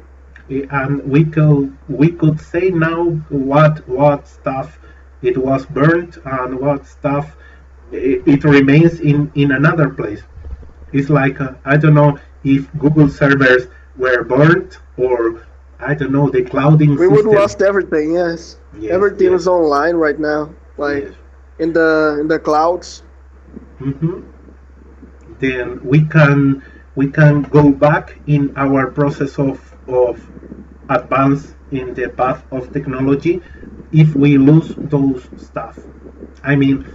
and we could say now what stuff it was burnt and what stuff it remains in another place. It's like I don't know if Google servers were burnt or I don't know the clouding We would system. lost everything. Yes, Yes, everything yes, is online right now, like yes. in the clouds. hmm Then we can go back in our process of advance in the path of technology if we lose those stuff. I mean,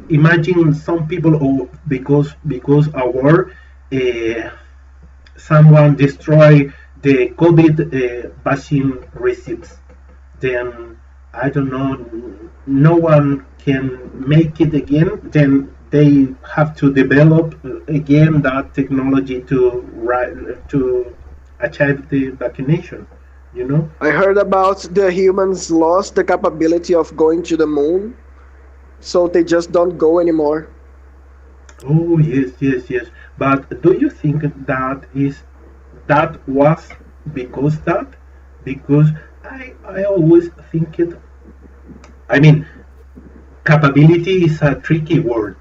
imagine some people, oh, because a war, uh, someone destroy the COVID vaccine receipts. Then I don't know, no one can make it again. Then they have to develop again that technology to achieve the vaccination. You know? I heard about the humans lost the capability of going to the moon, so they just don't go anymore. Oh yes, yes, yes. But do you think that was because that? Because I always think it. I mean, capability is a tricky word.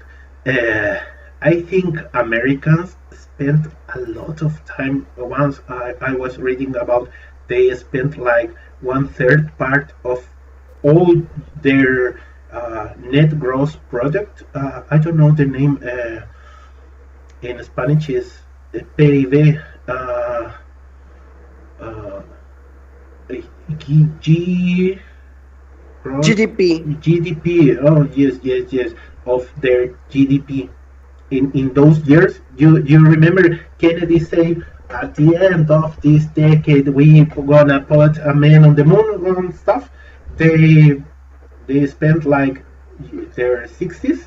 Uh, I think Americans spent a lot of time. Once I was reading about, they spent like one third part of all their net gross product. I don't know the name in Spanish is PIB. Uh, G gross GDP. GDP. Oh yes, yes, yes, of their GDP in those years. You remember Kennedy say at the end of this decade we gonna put a man on the moon and stuff. They they spent like their 60s.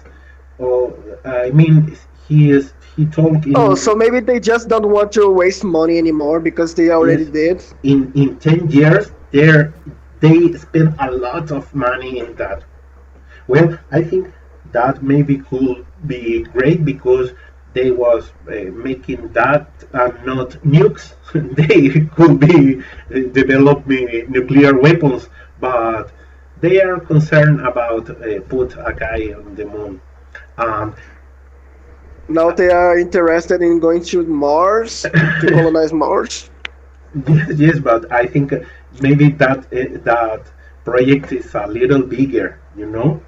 Or I mean, he told Oh, so maybe they just don't want to waste money anymore because they already yes, did. in 10 years they spent a lot of money in that. Well, I think that maybe could be great because they was making that and not nukes. They could be developing nuclear weapons, but they are concerned about put a guy on the moon. Um, Now they are interested in going to Mars to colonize Mars. yes, yes, but I think maybe that project is a little bigger. You know?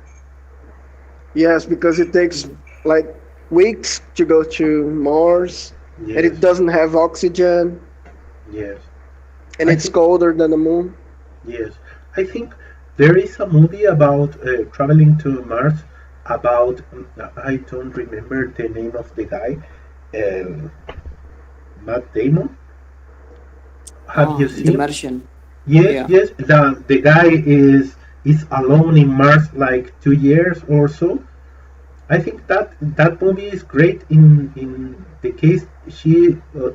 Yes, because it takes like weeks to go to Mars, and Yes, it doesn't have oxygen, yes. and I it's think colder than the moon. yes. I think there is a movie about traveling to Mars. About I don't remember the name of the guy. Um, Matt Damon. Have you The seen? Martian. Yes, Yeah. yes. The guy is alone in Mars like 2 years or so. I think that movie is great in the case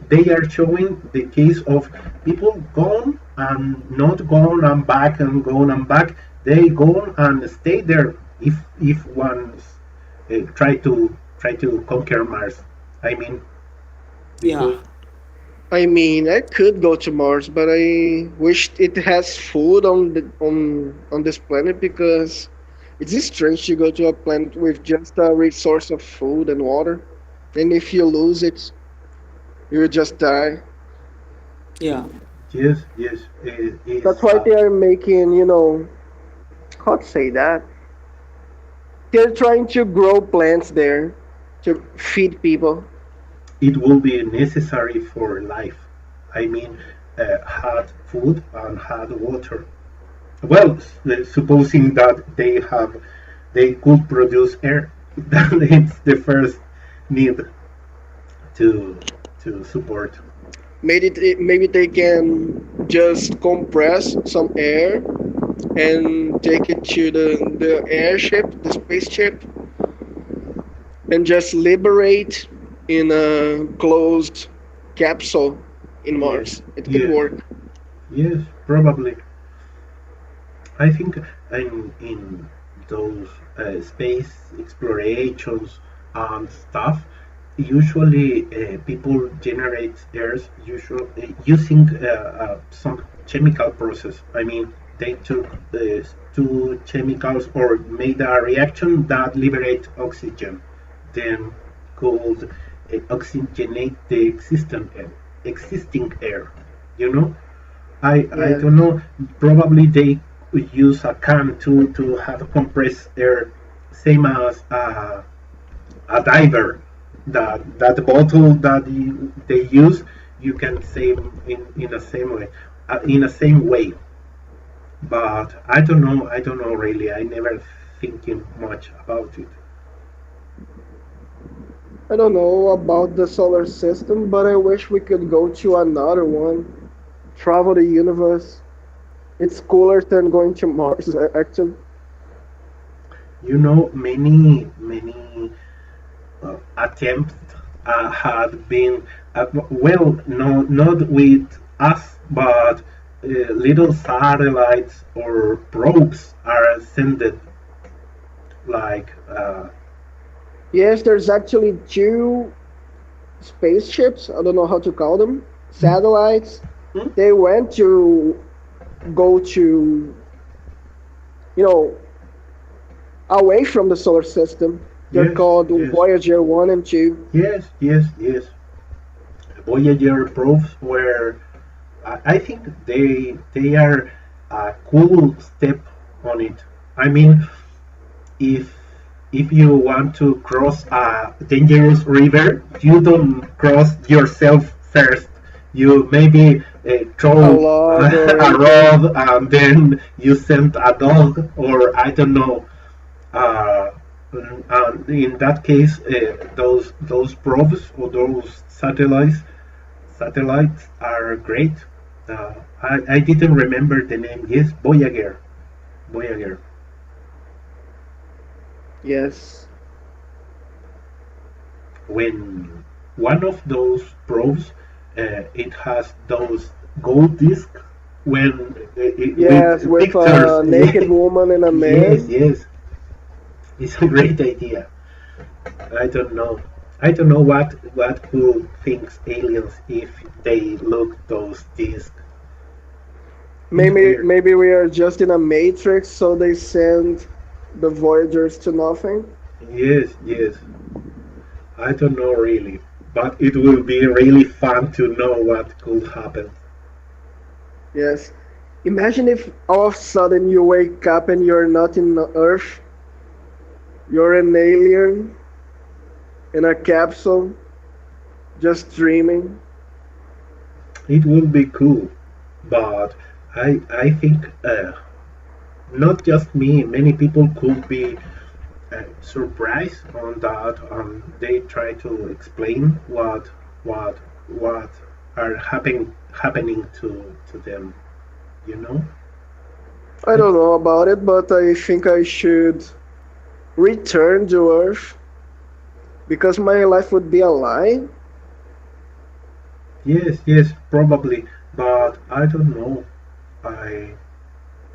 they are showing the case of people gone and not gone and back and gone and back. They go and stay there if one try to conquer Mars. I mean because Yeah. I mean, I could go to Mars, but I wish it has food on this planet because it's strange to go to a planet with just a resource of food and water, and if you lose it, you will just die. Yeah. yes, yes, is That's why they are making, how to say that? They're trying to grow plants there to feed people. It will be necessary for life. I mean, hot food and hot water. Well, supposing that they could produce air, that it's the first need to support. Maybe they can just compress some air and take it to the airship, the spaceship, and just liberate in a closed capsule in Yes, Mars. It could yes, work. yes, probably. I think in those space explorations and stuff, usually people generate airs using some chemical process. I mean, they took two chemicals or made a reaction that liberate oxygen, then could oxygenate the existing air. You know, I Yeah. don't know. Probably they use a can to have compressed air, same as a diver. That bottle that they use, you can save in the same way, in the same way. But I don't know. I don't know really. I never thinking much about it. I don't know about the solar system, but I wish we could go to another one, travel the universe. It's cooler than going to Mars, actually. You know, many attempts had been well, no, not with us, but little satellites or probes are sent like Yes, there's actually two spaceships. I don't know how to call them. Satellites. hmm? They went to go to, you know, away from the solar system. They're Yes, called yes, Voyager 1 and 2. yes. Voyager probes were, I think they are a cool step on it. I mean, if if you want to cross a dangerous river, you don't cross yourself first. You maybe A throw log or a anything. rod and then you send a dog, or I don't know. Uh, and in that case, those probes or those satellites are great. I didn't remember the name. Yes, Voyager. Yes. When one of those probes, it has those gold discs when Yes, with with pictures. a naked woman and a Yes, man. yes, it's a great idea. I don't know. I don't know what could think aliens if they look those discs. It's weird. Maybe we are just in a matrix, so they send the Voyagers to nothing. Yes. I don't know really, but it will be really fun to know what could happen. Yes. Imagine if all of a sudden you wake up and you're not in the Earth, you're an alien in a capsule, just dreaming. It will be cool, but I think not just me. Many people could be surprised on that. They try to explain what what are happening to them. You know. I don't know about it, but I think I should return to Earth because my life would be a lie. Yes, probably, but I don't know. I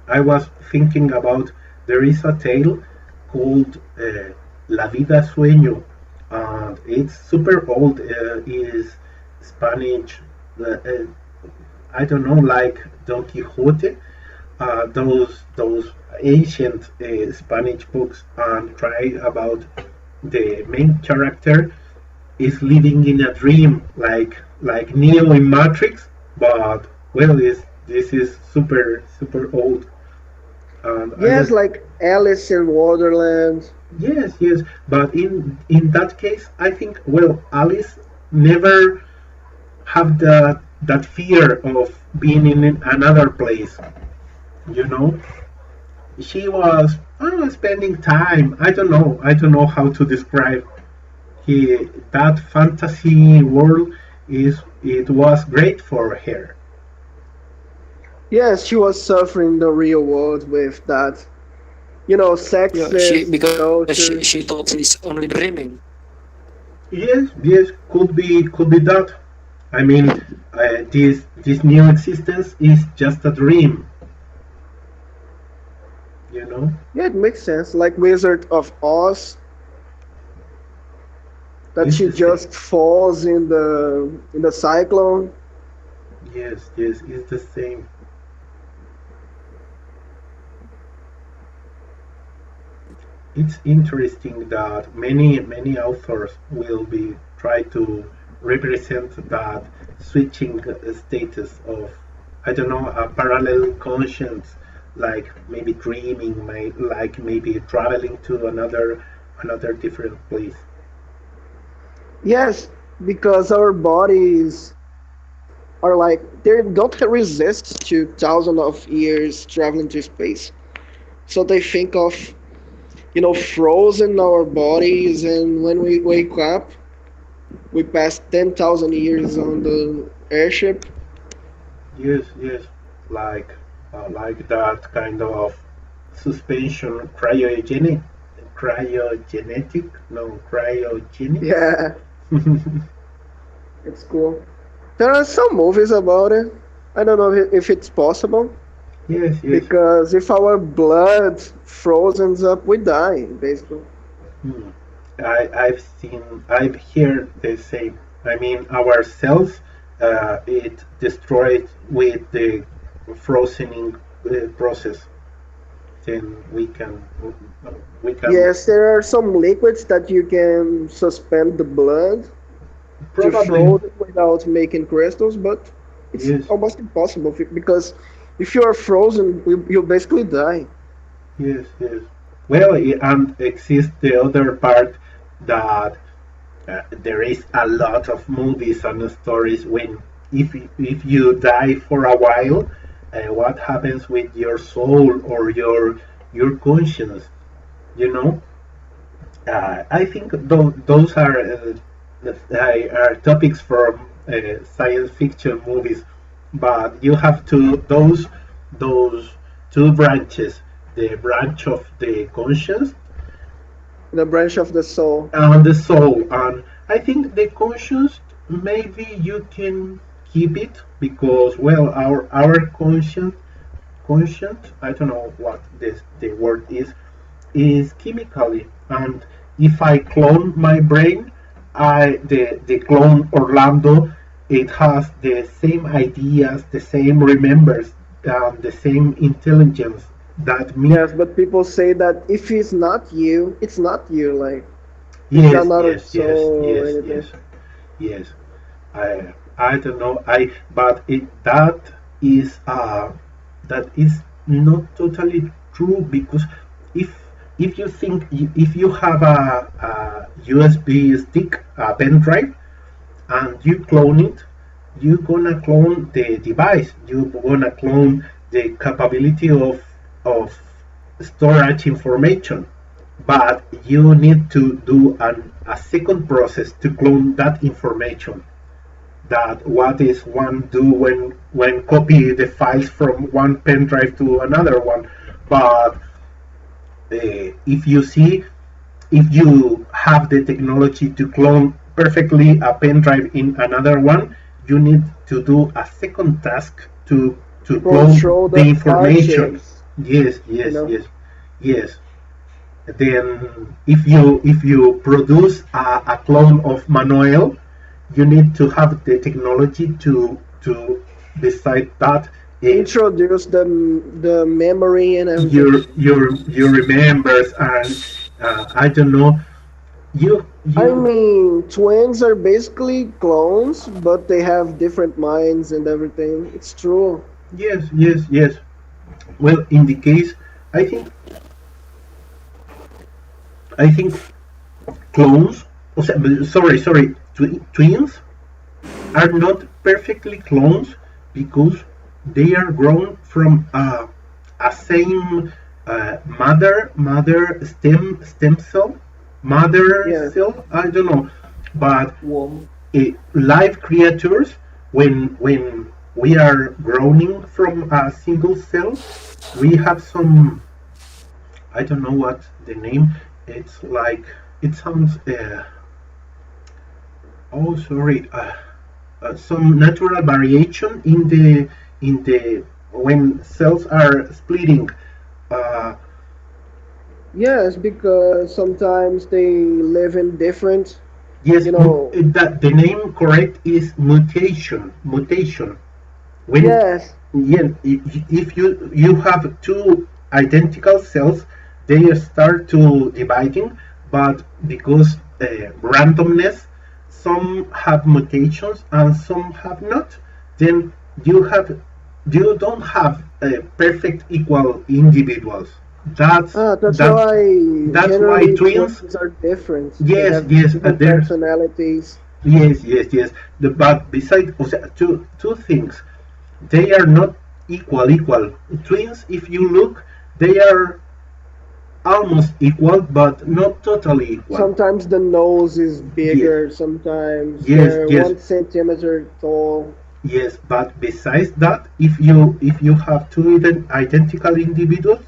I was thinking about there is a tale called La Vida Sueño, and it's super old. Is Spanish? I don't know, like Don Quixote. Those ancient Spanish books, and try about the main character is living in a dream, like Neo in Matrix, but well, this is super old. And I Yes, was like Alice in Wonderland. yes, yes. But in that case, I think well, Alice never have that fear of being in another place. You know, she was spending time. I don't know how to describe that fantasy world. Is it was great for her. Yes, she was suffering the real world with that, Yeah, she sexist because she culture. thought she's only dreaming. Yes, yes, could be that. I mean, this new existence is just a dream. You know, Yeah, it makes sense. Like Wizard of Oz, that it's she the same. just falls in the cyclone. Yes, yes, it's the same. It's interesting that many authors will be try to represent that switching status of I don't know a parallel conscience, like maybe dreaming, like maybe traveling to another different place. Yes, because our bodies are like they don't resist to thousands of years traveling to space. So they think of frozen our bodies, and when we wake up, we pass 10,000 years on the airship. Yes, yes, like like that kind of suspension cryogenetic, no cryogenics. Yeah, it's cool. There are some movies about it. I don't know if it's possible Yes, yes. because if our blood frozen up, we die basically. Hmm. I've heard the same. I mean, our cells, it destroyed with the frozening process. Then we can Yes, there are some liquids that you can suspend the blood to probably froze it without making crystals, but it's yes, almost impossible because if you are frozen, you basically die. yes, yes. Well, and exists the other part that there is a lot of movies and stories when if you die for a while, what happens with your soul or your conscience? You know, I think those are topics from science fiction movies, but you have those two branches, the branch of the conscience The branch of the soul. and the soul. And I think the conscience maybe you can keep it because well our conscience I don't know what this the word is chemically, and if I clone my brain, the clone Orlando, it has the same ideas, the same remembers, the same intelligence that me. Yes, but people say that if it's not you, it's not you. Like it's Yes, another yes, yes, soul or yes, anything. yes, yes. I don't know. But that is not totally true because if if you think if you have a USB stick, a pen drive, and you clone it, you're gonna clone the device. You're gonna clone the capability of storage information, but you need to do a second process to clone that information. That what is one do when copy the files from one pen drive to another one. But if you see, if you have the technology to clone perfectly a pen drive in another one, you need to do a second task To to clone control the the information. hardships, Yes, you yes, know. yes, yes. Then if you produce a clone of Manuel, you need to have the technology to decide that Introduce the memory and everything. you remembers and I don't know you I you mean, twins are basically clones, but they have different minds and everything. It's true. yes, yes, yes. Well, in the case I think I think clones. Sorry, twins are not perfectly clones because they are grown from a same mother stem cell, mother Yeah. cell. I don't know, but Warm. live creatures when we are growing from a single cell, we have some. I don't know what the name. It's like it sounds. Oh, sorry. Some natural variation in the when cells are splitting. Uh, Yes, because sometimes they live in different, yes, you know. that the name correct is mutation. Mutation. When Yes, yeah, if you have two identical cells, they start to dividing, but because randomness, some have mutations and some have not. Then you have you don't have perfect equal individuals. That's that's that why that's why generally twins. twins are different. They Yes, have yes, different there. personalities. Yes. But besides, two things. They are not equal. Twins, if you look, they are almost equal, but not totally equal. Sometimes the nose is Yes, bigger, sometimes yes, they're yes, 1 centimeter tall. yes. But besides that, if you have two identical individuals,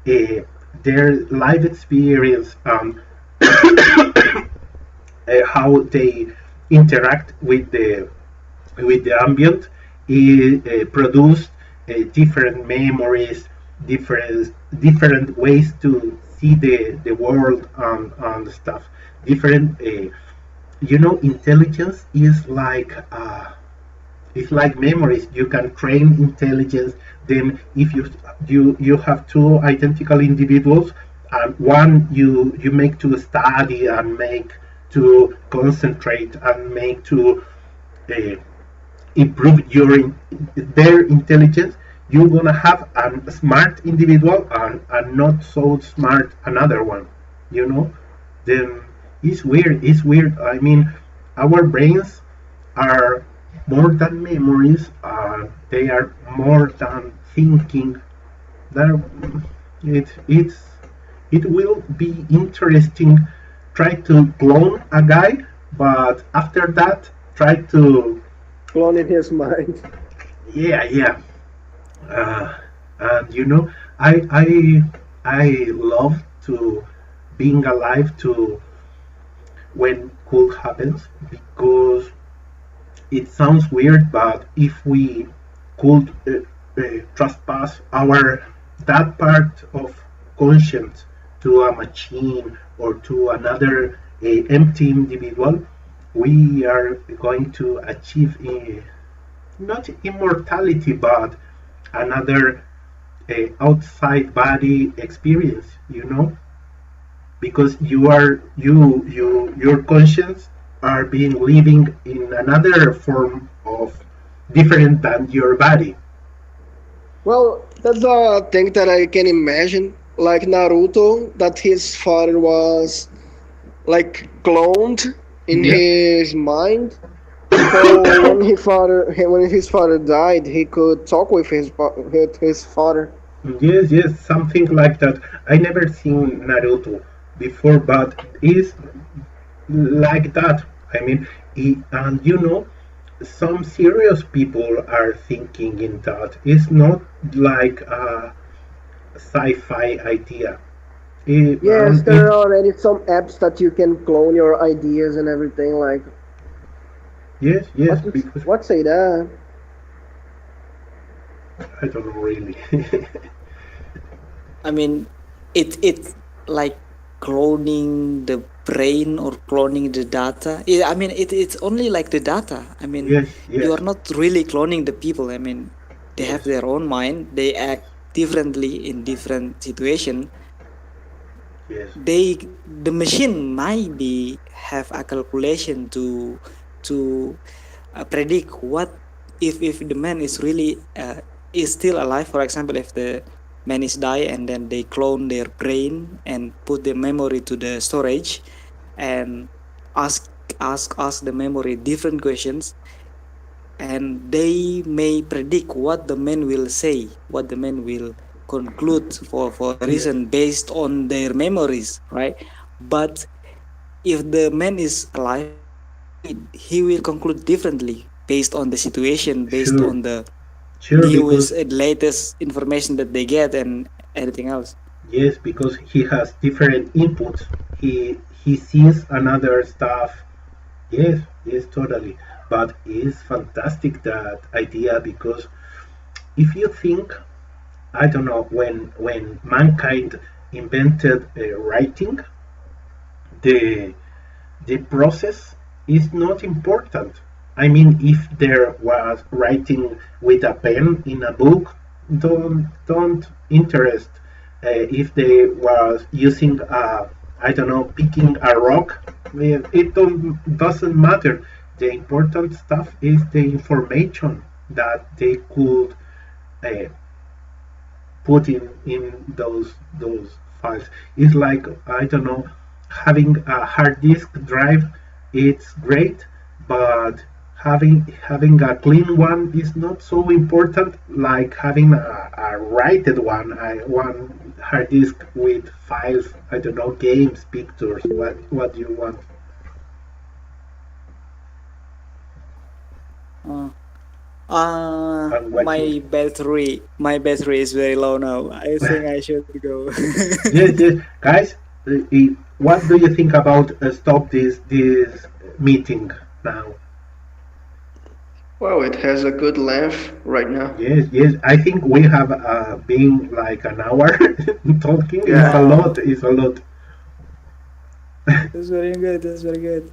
uh, their life experience, how they interact with the ambient, it produced different memories, different ways to see the world and stuff. Different, intelligence is like it's like memories. You can train intelligence. Then, if you have two identical individuals, and one you make to study and make to concentrate and make to uh, improve their intelligence, you're gonna have a smart individual and a not so smart another one. You know, then it's weird. It's weird. I mean, our brains are more than memories. They are more than thinking. There, it's it will be interesting. Try to clone a guy, but after that, try to Clone in his mind. yeah. Uh, and I love to being alive to when cool happens because it sounds weird, but if we could trespass our that part of conscience to a machine or to another empty individual, we are going to achieve not immortality, but another outside body experience. Because your conscience are being living in another form of different than your body. Well, that's a thing that I can imagine. Like Naruto, that his father was like cloned in Yeah. his mind. So when his father died, he could talk with his father. Yes, something like that. I never seen Naruto before, but it's like that. I mean, and some serious people are thinking in that. It's not like a sci-fi idea. Yes, there are already some apps that you can clone your ideas and everything. Like Yes, because what say that? I don't know really. I mean, it's like cloning the brain or cloning the data. I mean, it's only like the data. I mean, you Yes, are not really cloning the people. I mean, they yes, have their own mind. They act differently in different situation. yes, The machine might be have a calculation to predict what if the man is really is still alive. For example, if the man is die, and then they clone their brain and put the memory to the storage, and ask ask the memory different questions, and they may predict what the man will say, what the man will conclude for a Yes, reason based on their memories, right? But if the man is alive, he will conclude differently based on the situation, based sure, on the sure, newest because and latest information that they get and anything else. yes, because he has different inputs. He sees another stuff. Yes, yes, totally. But it's fantastic that idea because if you think, I don't know, when mankind invented writing, the the process is not important. I mean, if there was writing with a pen in a book, don't interest. If they was using I don't know, picking a rock, it doesn't matter. The important stuff is the information that they could uh, put in those files. It's like, I don't know, having a hard disk drive. It's great, but having a clean one is not so important like having a written one, one hard disk with files. I don't know, games, pictures. What do you want? Uh, And what you my battery is very low now. I think I should go. yes, yes, guys. What do you think about stop this meeting now? Well, it has a good length right now. Yes, yes. I think we have been like an hour talking. It's a Yeah. Wow, lot. It's a lot. that's very good. That's very good.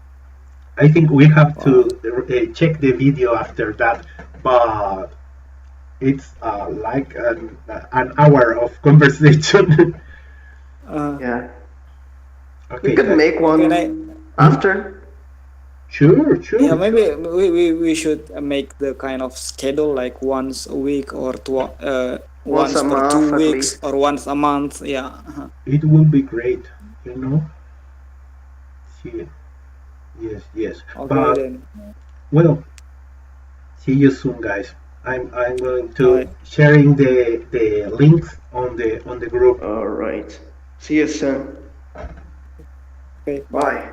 I think we have to Wow. check the video after that, but it's like an hour of conversation. Uh, Yeah. We Okay, could guys. make can I? one Hmm? after. Sure, Yeah, sure, maybe sure. we should make the kind of schedule like once a week or Once once a per two month at weeks least. or once a month. Yeah. It will be great. You know. See, yes, yes. Okay But then. well, see you soon, guys. I'm going All to right. sharing the links on the group. All right. See you soon. Okay. Bye. Bye.